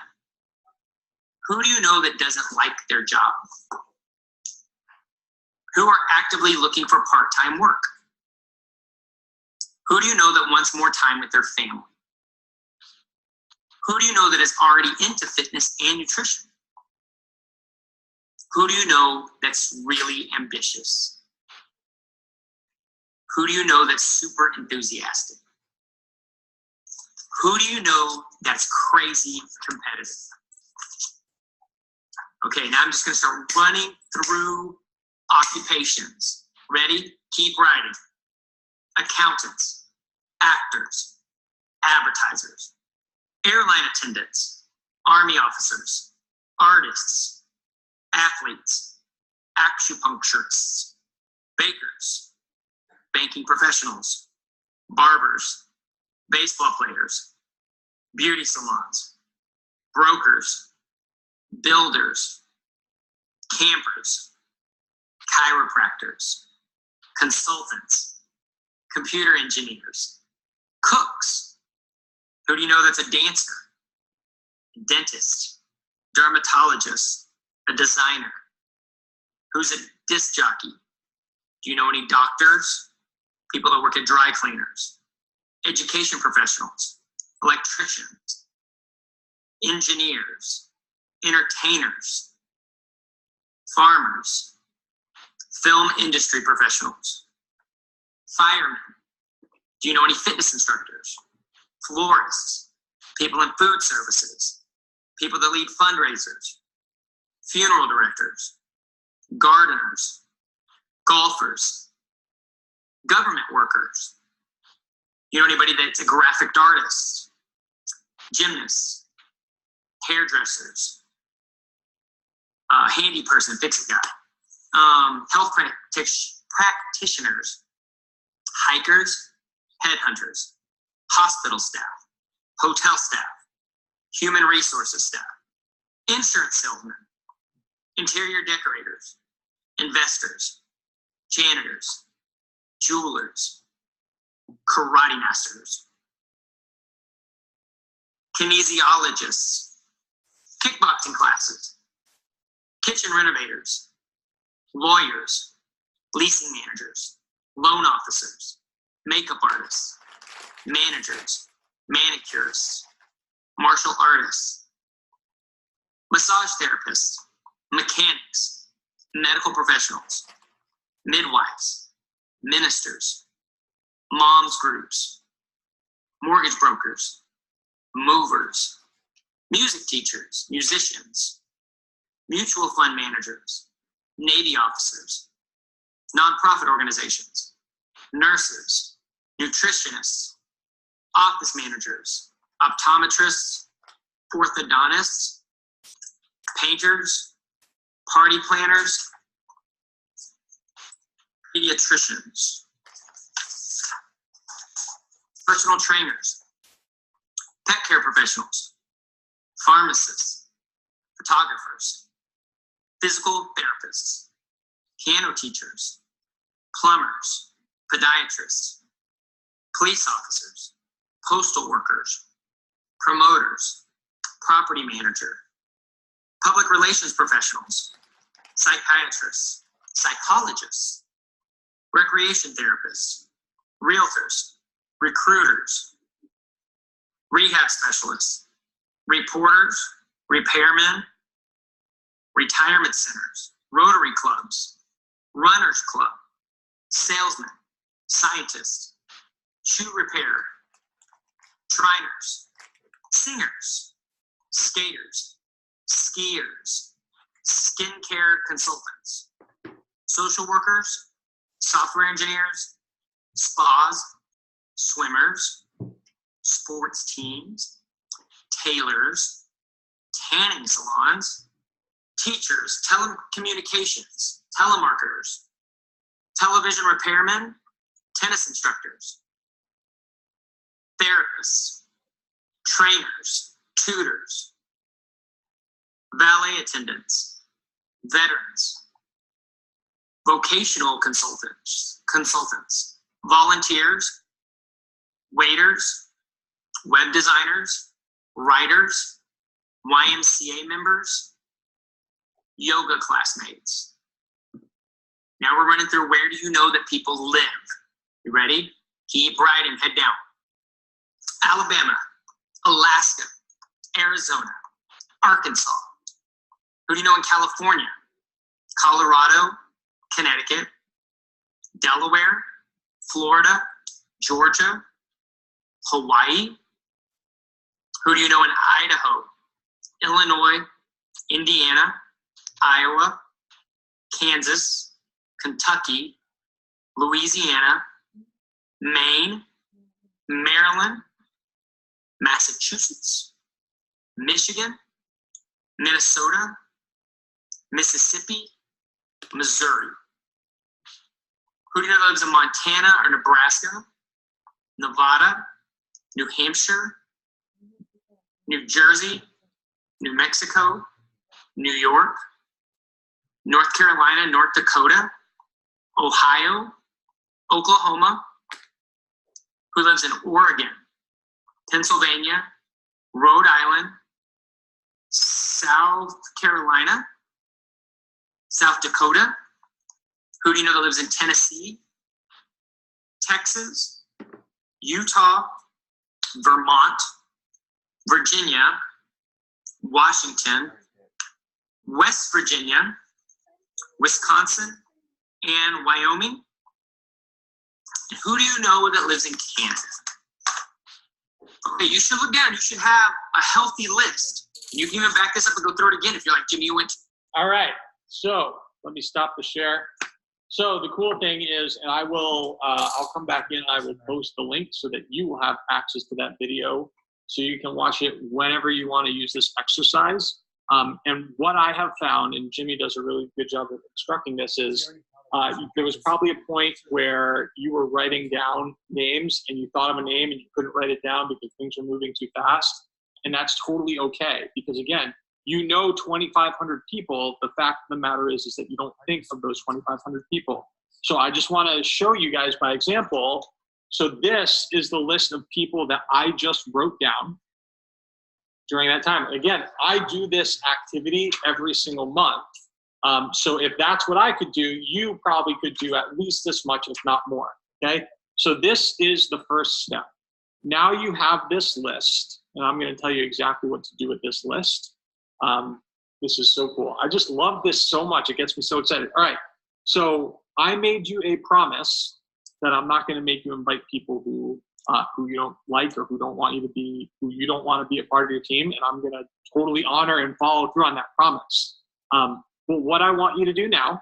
Who do you know that doesn't like their job? Who are actively looking for part-time work? Who do you know that wants more time with their family? Who do you know that is already into fitness and nutrition? Who do you know that's really ambitious? Who do you know that's super enthusiastic? Who do you know that's crazy competitive? Okay, now I'm just gonna start running through occupations. Ready? Keep writing. Accountants, actors, advertisers, airline attendants, army officers, artists, athletes, acupuncturists, bakers, banking professionals, barbers, baseball players, beauty salons, brokers, builders, campers, chiropractors, consultants, computer engineers, cooks. Who do you know that's a dancer, dentist, dermatologist, a designer? Who's a disc jockey? Do you know any doctors? People that work at dry cleaners, education professionals, electricians, engineers, entertainers, farmers, film industry professionals, firemen. Do you know any fitness instructors, florists, people in food services, people that lead fundraisers, funeral directors, gardeners, golfers, government workers? You know anybody that's a graphic artist, gymnasts, hairdressers, handy person, fix a guy, health practitioners, hikers, headhunters, hospital staff, hotel staff, human resources staff, insurance salesmen, interior decorators, investors, janitors, jewelers, karate masters, kinesiologists, kickboxing classes, kitchen renovators, lawyers, leasing managers, loan officers, makeup artists, managers, manicurists, martial artists, massage therapists, mechanics, medical professionals, midwives, ministers, moms groups, mortgage brokers, movers, music teachers, musicians, mutual fund managers, Navy officers, nonprofit organizations, nurses, nutritionists, office managers, optometrists, orthodontists, painters, party planners, pediatricians, personal trainers, pet care professionals, pharmacists, photographers, physical therapists, piano teachers, plumbers, podiatrists, police officers, postal workers, promoters, property manager, public relations professionals, psychiatrists, psychologists, recreation therapists, realtors, recruiters, rehab specialists, reporters, repairmen, retirement centers, Rotary clubs, runners club, salesmen, scientists, shoe repair, trainers, singers, skaters, skiers, skincare consultants, social workers, software engineers, spas, swimmers, sports teams, tailors, tanning salons, teachers, telecommunications, telemarketers, television repairmen, tennis instructors, therapists, trainers, tutors, valet attendants, veterans, vocational consultants, volunteers, waiters, web designers, writers, YMCA members, yoga classmates. Now we're running through where do you know that people live? You ready? Keep writing, head down. Alabama, Alaska, Arizona, Arkansas. Who do you know in California? Colorado, Connecticut, Delaware, Florida, Georgia, Hawaii. Who do you know in Idaho, Illinois, Indiana, Iowa, Kansas, Kentucky, Louisiana, Maine, Maryland, Massachusetts, Michigan, Minnesota, Mississippi, Missouri. Who do you know lives in Montana or Nebraska, Nevada, New Hampshire, New Jersey, New Mexico, New York, North Carolina, North Dakota, Ohio, Oklahoma? Who lives in Oregon, Pennsylvania, Rhode Island, South Carolina, South Dakota? Who do you know that lives in Tennessee, Texas, Utah, Vermont, Virginia, Washington, West Virginia, Wisconsin, and Wyoming. Who do you know that lives in Canada? Okay, you should look down. You should have a healthy list. You can even back this up and go through it again if you're like, Jimmy, you went. All right, so let me stop the share. So the cool thing is, and I will, I'll come back in and I will post the link so that you will have access to that video so you can watch it whenever you want to use this exercise. And what I have found, and Jimmy does a really good job of instructing this, is there was probably a point where you were writing down names and you thought of a name and you couldn't write it down because things are moving too fast. And that's totally okay, because again, you know 2,500 people. The fact of the matter is that you don't think of those 2,500 people. So I just want to show you guys by example. So this is the list of people that I just wrote down during that time. Again, I do this activity every single month. So if that's what I could do, you probably could do at least this much, if not more, okay? So this is the first step. Now you have this list, and I'm gonna tell you exactly what to do with this list. This is so cool. I just love this so much. It gets me so excited. All right, so I made you a promise that I'm not gonna make you invite people who you don't like or who don't want you to be, who you don't want to be a part of your team, and I'm gonna totally honor and follow through on that promise. But what I want you to do now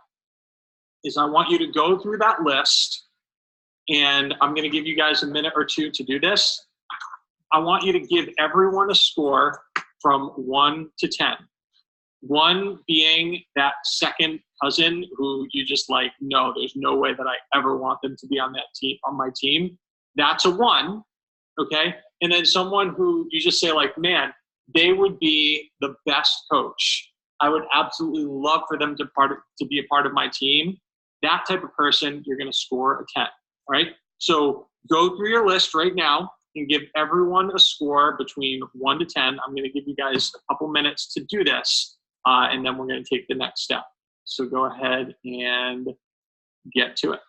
is I want you to go through that list, and I'm going to give you guys a minute or two to do this. I want you to give everyone a score from 1 to 10. 1 being that second cousin who you just like, no, there's no way that I ever want them to be on that team, on my team. That's a 1, okay? And then someone who you just say like, man, they would be the best coach. I would absolutely love for them to be a part of my team. That type of person, you're going to score a 10, all right? So go through your list right now and give everyone a score between 1 to 10. I'm going to give you guys a couple minutes to do this, and then we're going to take the next step. So go ahead and get to it.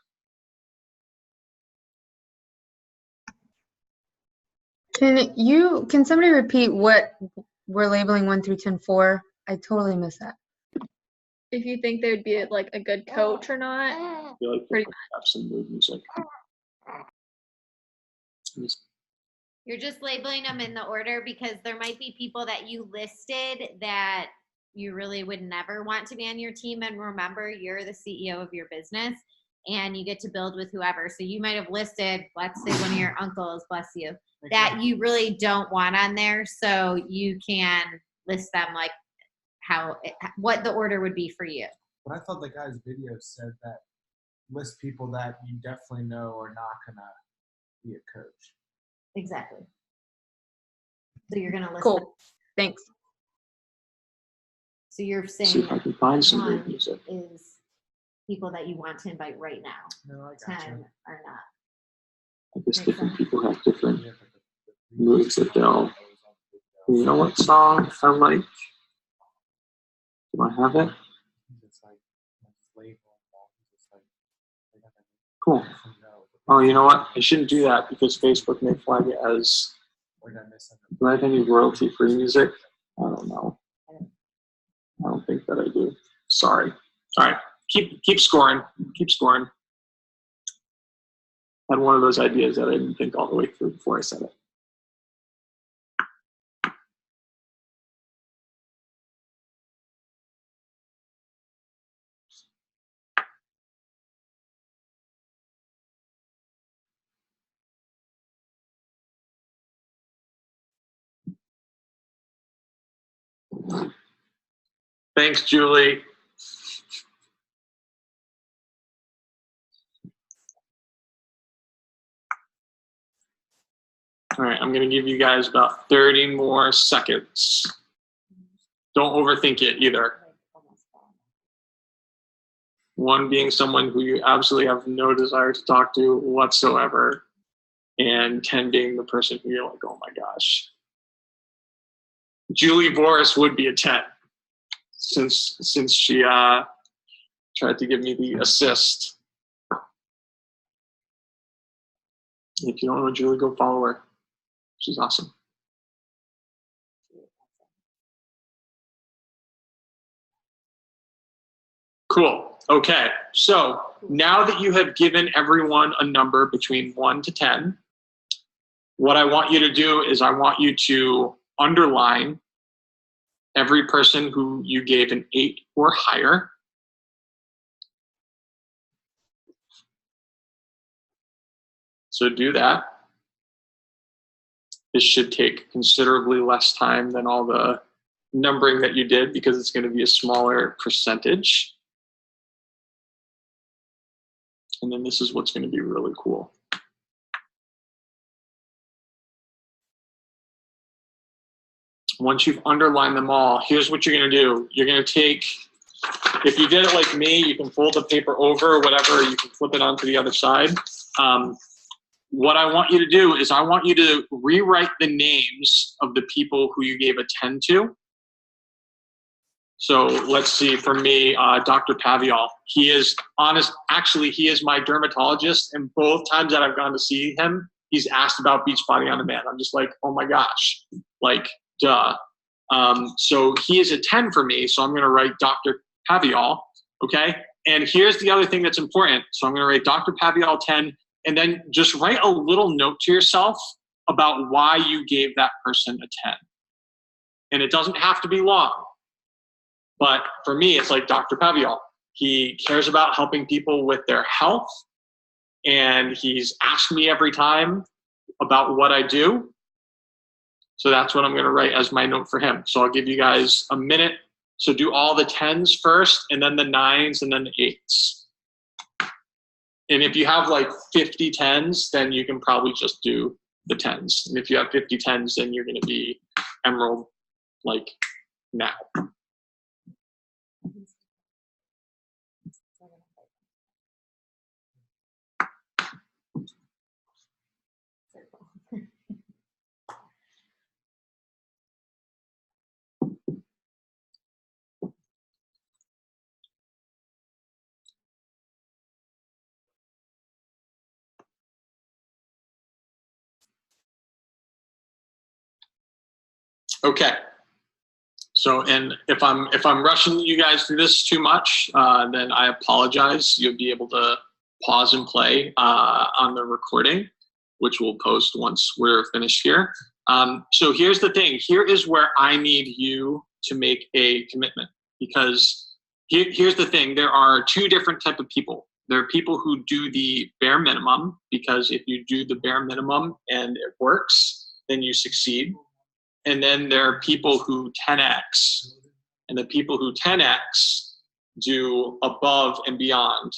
Can somebody repeat what we're labeling 1 through 10 for? I totally missed that. If you think they would be like a good coach or not. I feel like they have some mood music. You're just labeling them in the order because there might be people that you listed that you really would never want to be on your team. And remember, you're the CEO of your business and you get to build with whoever. So you might have listed, let's say one of your uncles, bless you, that you really don't want on there. So you can list them like what the order would be for you. But I thought the guy's video said that list people that you definitely know are not gonna be a coach. Exactly. So you're gonna list Cool. them. Thanks. So you're saying See if I can find some mood 1 music. is people that you want to invite right now. No, I got 10 are not. I guess Makes different sense. people have different moods that they'll. You know what song I like? Do I have it? Cool. Oh, you know what? I shouldn't do that because Facebook may flag it as. Do I have any royalty-free music? I don't know. I don't think that I do. Sorry. All right. Keep scoring. Keep scoring. I had one of those ideas that I didn't think all the way through before I said it. Thanks, Julie. All right, I'm going to give you guys about 30 more seconds. Don't overthink it either. 1 being someone who you absolutely have no desire to talk to whatsoever, and 10 being the person who you're like, oh my gosh. Julie Boris would be a 10 since she tried to give me the assist. If you don't know Julie, go follow her. She's awesome. Cool. Okay. So now that you have given everyone a number between 1 to 10, what I want you to do is I want you to underline every person who you gave an 8 or higher. So do that. This should take considerably less time than all the numbering that you did because it's going to be a smaller percentage. And then this is what's going to be really cool. Once you've underlined them all, here's what you're going to do. You're going to take, if you did it like me, you can fold the paper over or whatever, you can flip it onto the other side. What I want you to do is I want you to rewrite the names of the people who you gave a 10 to. So let's see, for me, Dr. Pavial, he is honest. Actually, he is my dermatologist, and both times that I've gone to see him, he's asked about Beachbody on Demand. I'm just like, oh my gosh, like, duh. So he is a 10 for me, so I'm going to write Dr. Pavial, okay? And here's the other thing that's important. So I'm going to write Dr. Pavial 10, and then just write a little note to yourself about why you gave that person a 10. And it doesn't have to be long. But for me, it's like Dr. Pavial. He cares about helping people with their health, and he's asked me every time about what I do. So that's what I'm going to write as my note for him. So I'll give you guys a minute. So do all the 10s first, and then the 9s, and then the 8s. And if you have like 50 10s, then you can probably just do the 10s. And if you have 50 10s, then you're going to be emerald like now. Okay. So, and if I'm rushing you guys through this too much, then I apologize. You'll be able to pause and play on the recording, which we'll post once we're finished here. So here's the thing. Here is where I need you to make a commitment, because here's the thing. There are two different types of people. There are people who do the bare minimum, because if you do the bare minimum and it works, then you succeed. And then there are people who 10x, and the people who 10x do above and beyond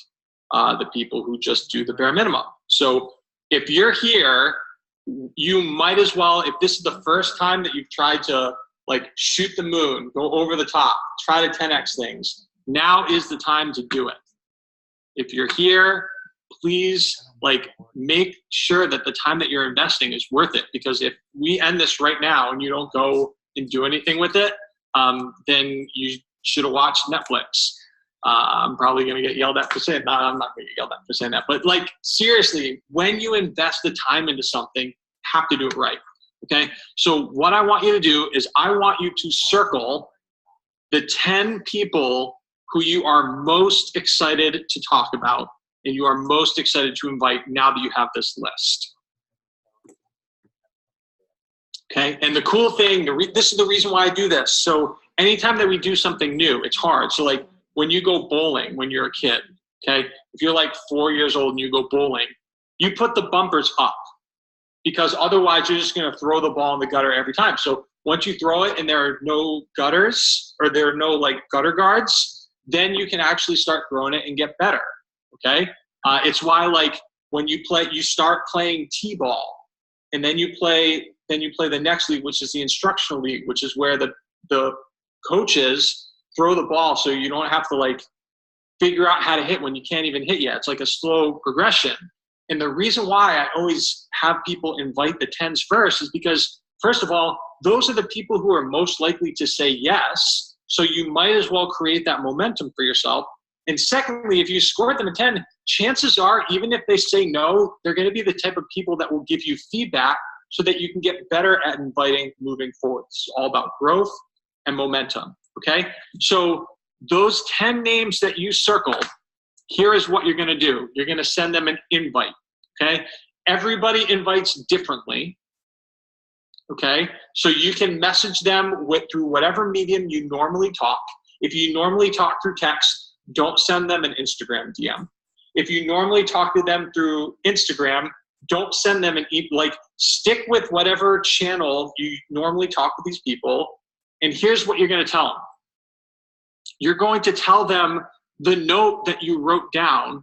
the people who just do the bare minimum. So if you're here, you might as well, if this is the first time that you've tried to like shoot the moon, go over the top, try to 10x things, now is the time to do it. If you're here, please like make sure that the time that you're investing is worth it, because if we end this right now and you don't go and do anything with it, then you should have watched Netflix. I'm probably going to get yelled at for saying that. I'm not going to get yelled at for saying that. But like, seriously, when you invest the time into something, have to do it right. Okay. So what I want you to do is I want you to circle the 10 people who you are most excited to talk about and you are most excited to invite now that you have this list. Okay, and the cool thing, this is the reason why I do this. So anytime that we do something new, it's hard. So like when you go bowling, when you're a kid, okay, if you're like 4 years old and you go bowling, you put the bumpers up, because otherwise you're just gonna throw the ball in the gutter every time. So once you throw it and there are no gutters, or there are no like gutter guards, then you can actually start throwing it and get better. Okay, it's why like when you play, you start playing t-ball, and then you play the next league, which is the instructional league, which is where the coaches throw the ball, so you don't have to like figure out how to hit when you can't even hit yet. It's like a slow progression. And the reason why I always have people invite the 10s first is because, first of all, those are the people who are most likely to say yes. So you might as well create that momentum for yourself. And secondly, if you scored them a 10, chances are, even if they say no, they're going to be the type of people that will give you feedback so that you can get better at inviting moving forward. It's all about growth and momentum, okay? So those 10 names that you circled, here is what you're going to do. You're going to send them an invite, okay? Everybody invites differently, okay? So you can message them through whatever medium you normally talk. If you normally talk through text, don't send them an Instagram DM. If you normally talk to them through Instagram, don't send them stick with whatever channel you normally talk with these people. And here's what you're going to tell them. You're going to tell them the note that you wrote down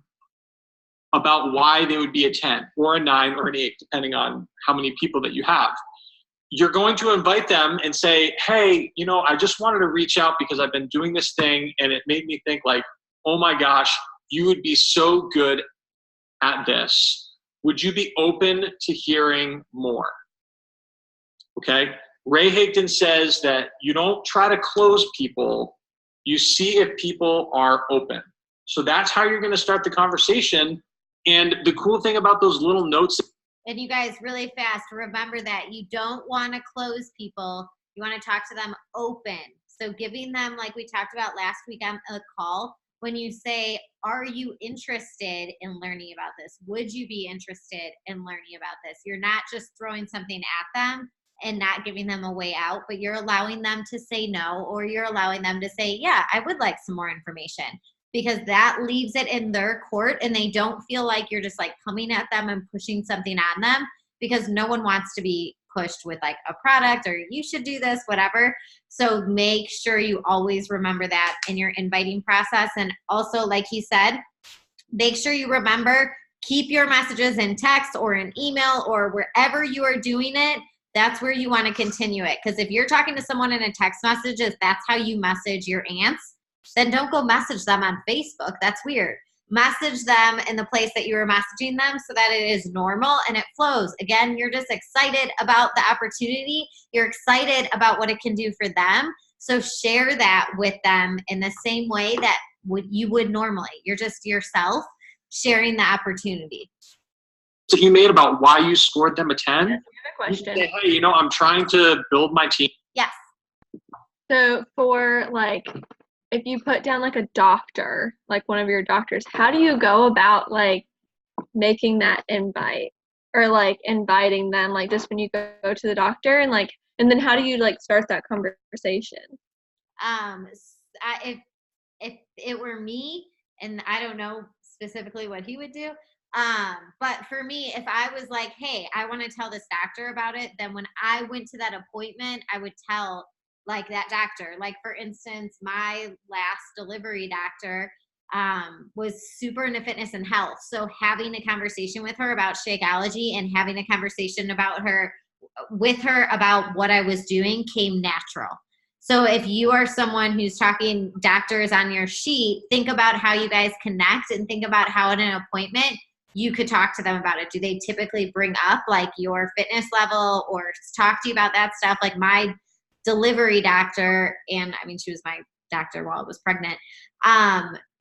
about why they would be a 10 or a 9 or an 8, depending on how many people that you have. You're going to invite them and say, hey, I just wanted to reach out because I've been doing this thing and it made me think like, oh my gosh, you would be so good at this. Would you be open to hearing more? Okay. Ray Higdon says that you don't try to close people. You see if people are open. So that's how you're going to start the conversation. And the cool thing about those little notes. And you guys, really fast, remember that you don't want to close people. You want to talk to them open. So giving them, like we talked about last week on a call, when you say, are you interested in learning about this? Would you be interested in learning about this? You're not just throwing something at them and not giving them a way out, but you're allowing them to say no, or you're allowing them to say, yeah, I would like some more information, because that leaves it in their court and they don't feel like you're just like coming at them and pushing something on them, because no one wants to be pushed with like a product or you should do this, whatever. So make sure you always remember that in your inviting process. And also, like he said, make sure you remember, keep your messages in text or in email or wherever you are doing it. That's where you want to continue it. Because if you're talking to someone in a text message, if that's how you message your aunts, then don't go message them on Facebook. That's weird. Message them in the place that you were messaging them so that it is normal and it flows. Again, you're just excited about the opportunity. You're excited about what it can do for them. So share that with them in the same way that you would normally. You're just yourself sharing the opportunity. So you made about why you scored them a 10? That's a good question. Say, hey, I'm trying to build my team. Yes. So for like, if you put down like a doctor, like one of your doctors, how do you go about like making that invite or like inviting them, like just when you go to the doctor and like, and then how do you like start that conversation? If it were me, and I don't know specifically what he would do, but for me, if I was like, hey, I want to tell this doctor about it, then when I went to that appointment, I would tell like that doctor. Like for instance, my last delivery doctor was super into fitness and health. So having a conversation with her about Shakeology and having a conversation with her about what I was doing came natural. So if you are someone who's talking doctors on your sheet, think about how you guys connect and think about how in an appointment you could talk to them about it. Do they typically bring up like your fitness level or talk to you about that stuff? Like my delivery doctor, and I mean, she was my doctor while I was pregnant.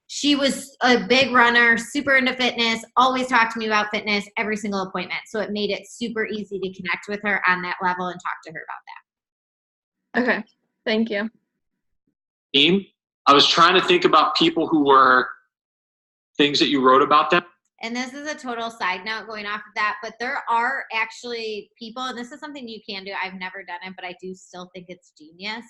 She was a big runner, super into fitness, always talked to me about fitness every single appointment. So it made it super easy to connect with her on that level and talk to her about that. Okay. Thank you. Team. I was trying to think about people who were things that you wrote about them. And this is a total side note going off of that, but there are actually people, and this is something you can do. I've never done it, but I do still think it's genius.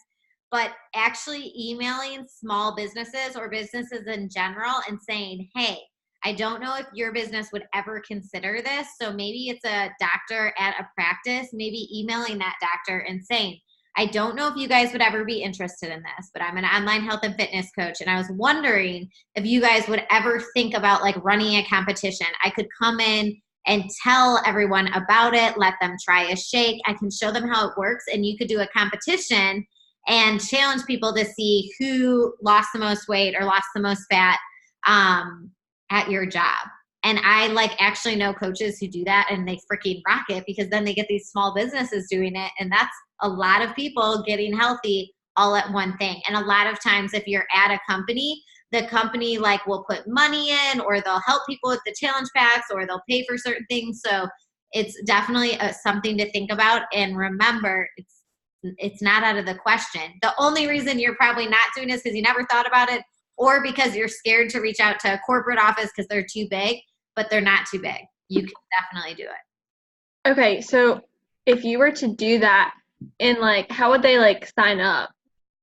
But actually emailing small businesses or businesses in general and saying, hey, I don't know if your business would ever consider this. So maybe it's a doctor at a practice, maybe emailing that doctor and saying, I don't know if you guys would ever be interested in this, but I'm an online health and fitness coach. And I was wondering if you guys would ever think about like running a competition. I could come in and tell everyone about it, let them try a shake. I can show them how it works. And you could do a competition and challenge people to see who lost the most weight or lost the most fat at your job. And I like actually know coaches who do that and they freaking rock it, because then they get these small businesses doing it. And that's a lot of people getting healthy all at one thing. And a lot of times if you're at a company, the company like will put money in, or they'll help people with the challenge packs, or they'll pay for certain things. So it's definitely something to think about. And remember, it's not out of the question. The only reason you're probably not doing this because you never thought about it, or because you're scared to reach out to a corporate office because they're too big, but they're not too big. You can definitely do it. Okay, so if you were to do that, and like, how would they like sign up?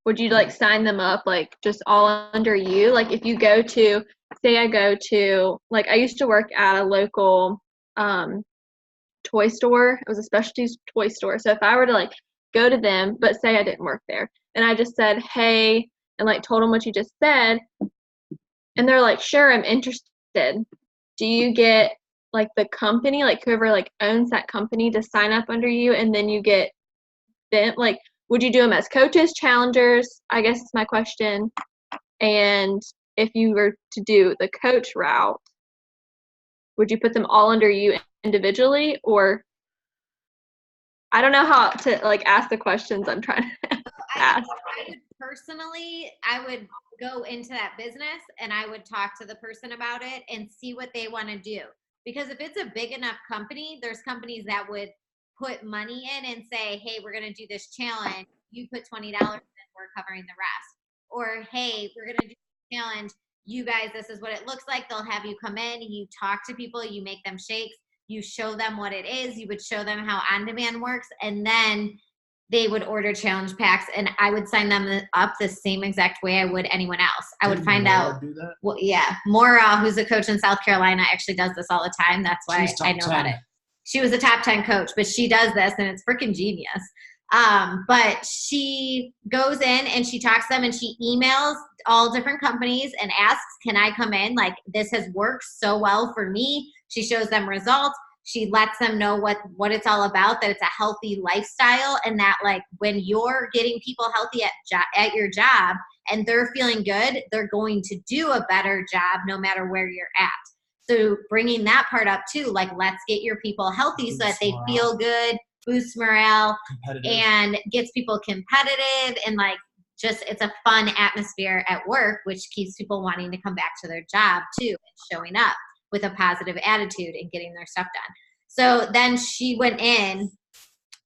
Would you like sign them up like just all under you? Like if you go to, say I go to, like I used to work at a local toy store. It was a specialty toy store. So if I were to like go to them, but say I didn't work there, and I just said, hey, and like told them what you just said, and they're like, sure, I'm interested. Do you get like the company, like whoever like owns that company to sign up under you, and then you get them, like, would you do them as coaches, challengers, I guess is my question. And if you were to do the coach route, would you put them all under you individually? Or I don't know how to like ask the questions I'm trying to ask. I would personally, I would go into that business and I would talk to the person about it and see what they want to do. Because if it's a big enough company, there's companies that would put money in and say, hey, we're going to do this challenge. You put $20 in, we're covering the rest. Or, hey, we're going to do this challenge. You guys, this is what it looks like. They'll have you come in, you talk to people, you make them shakes, you show them what it is, you would show them how on-demand works, and then they would order challenge packs, and I would sign them up the same exact way I would anyone else. I would find out. Do that? Well, yeah. Maura, who's a coach in South Carolina, actually does this all the time. That's why I know about it. She was a top 10 coach, but she does this, and it's freaking genius. But she goes in and she talks to them and she emails all different companies and asks, can I come in? Like, this has worked so well for me. She shows them results. She lets them know what it's all about, that it's a healthy lifestyle, and that like when you're getting people healthy at your job and they're feeling good, they're going to do a better job no matter where you're at. So bringing that part up too, like let's get your people healthy so that they feel good, boosts morale, and gets people competitive, and like just it's a fun atmosphere at work, which keeps people wanting to come back to their job too and showing up with a positive attitude and getting their stuff done. So then she went in,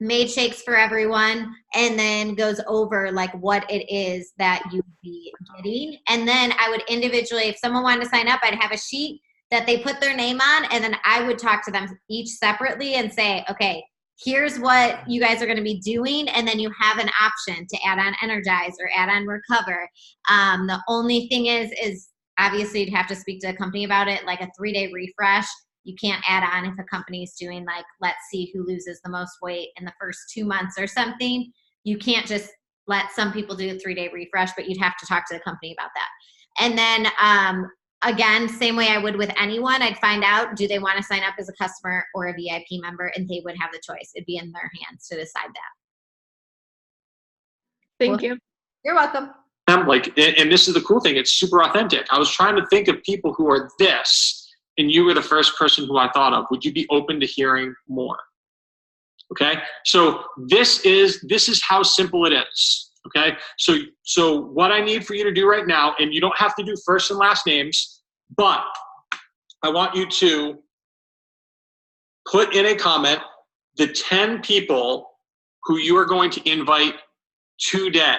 made shakes for everyone, and then goes over like what it is that you'd be getting. And then I would individually, if someone wanted to sign up, I'd have a sheet that they put their name on, and then I would talk to them each separately and say, okay, here's what you guys are going to be doing, and then you have an option to add on Energize or add on Recover. The only thing is obviously you'd have to speak to a company about it, like a 3-day refresh. You can't add on if a company's doing like, let's see who loses the most weight in the first 2 months or something. You can't just let some people do a 3-day refresh, but you'd have to talk to the company about that. And then again, same way I would with anyone, I'd find out, do they want to sign up as a customer or a VIP member, and they would have the choice. It'd be in their hands to decide that. Thank you. You're welcome. Like, and this is the cool thing, it's super authentic. I was trying to think of people who are this, and you were the first person who I thought of. Would you be open to hearing more? Okay, so this is how simple it is. Okay, so what I need for you to do right now, and you don't have to do first and last names, but I want you to put in a comment the 10 people who you are going to invite today.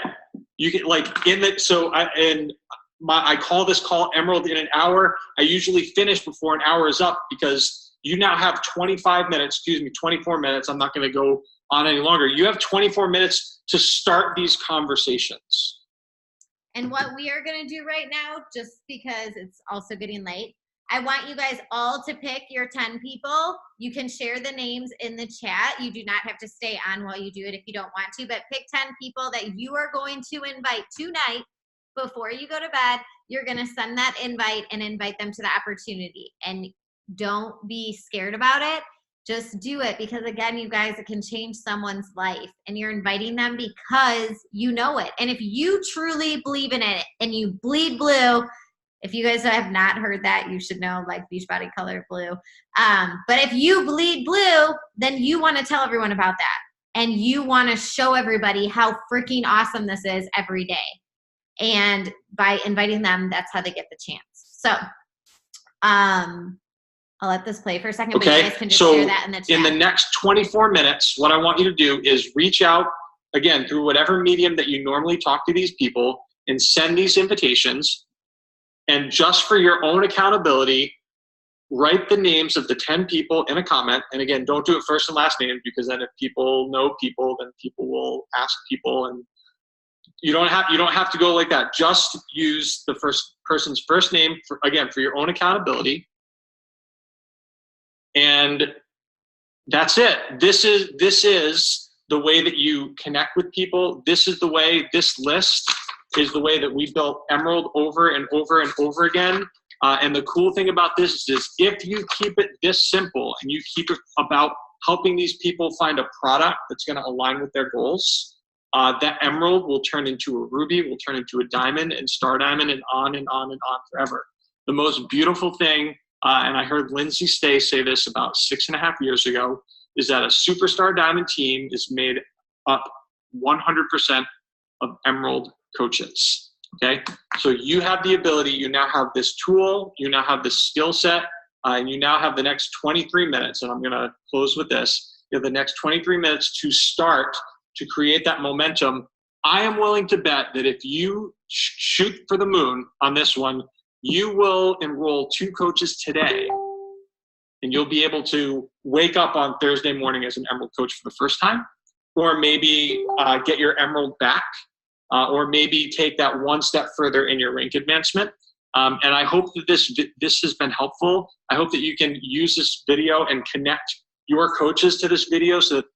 You get like in the, so I call this call Emerald in an hour. I usually finish before an hour is up because you now have 24 minutes. I'm not going to go on any longer. You have 24 minutes to start these conversations. And what we are going to do right now, just because it's also getting late, I want you guys all to pick your 10 people. You can share the names in the chat. You do not have to stay on while you do it if you don't want to, but pick 10 people that you are going to invite tonight before you go to bed. You're going to send that invite and invite them to the opportunity. And don't be scared about it. Just do it, because again, you guys, it can change someone's life, and you're inviting them because you know it. And if you truly believe in it and you bleed blue, if you guys have not heard that, you should know, like Beachbody color blue. But if you bleed blue, then you want to tell everyone about that. and you want to show everybody how freaking awesome this is every day. And by inviting them, that's how they get the chance. So I'll let this play for a second, but you guys can just share that in the chat. In the next 24 minutes, what I want you to do is reach out, again, through whatever medium that you normally talk to these people, and send these invitations. And just for your own accountability, write the names of the 10 people in a comment. And again, don't do it first and last name, because then if people know people, then people will ask people, and you don't have to go like that. Just use the first person's first name for your own accountability. And that's it. This is the way that you connect with people. This list is the way that we built Emerald over and over and over again. And the cool thing about this is if you keep it this simple and you keep it about helping these people find a product that's going to align with their goals, that Emerald will turn into a Ruby, will turn into a Diamond and Star Diamond, and on and on and on forever. The most beautiful thing, and I heard Lindsay Stay say this about 6.5 years ago, is that a superstar diamond team is made up 100% of Emerald coaches. Okay, so you have the ability, you now have this tool, you now have this skill set, and you now have the next 23 minutes, and I'm gonna close with this. You have the next 23 minutes to start to create that momentum. I am willing to bet that if you shoot for the moon on this one, you will enroll 2 coaches today, and you'll be able to wake up on Thursday morning as an Emerald coach for the first time, or maybe get your Emerald back, or maybe take that one step further in your rank advancement. And I hope that this has been helpful. I hope that you can use this video and connect your coaches to this video so that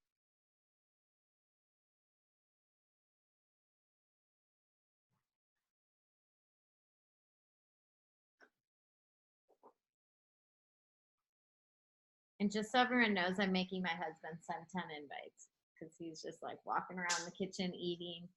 And just so everyone knows, I'm making my husband send 10 invites because he's just like walking around the kitchen eating.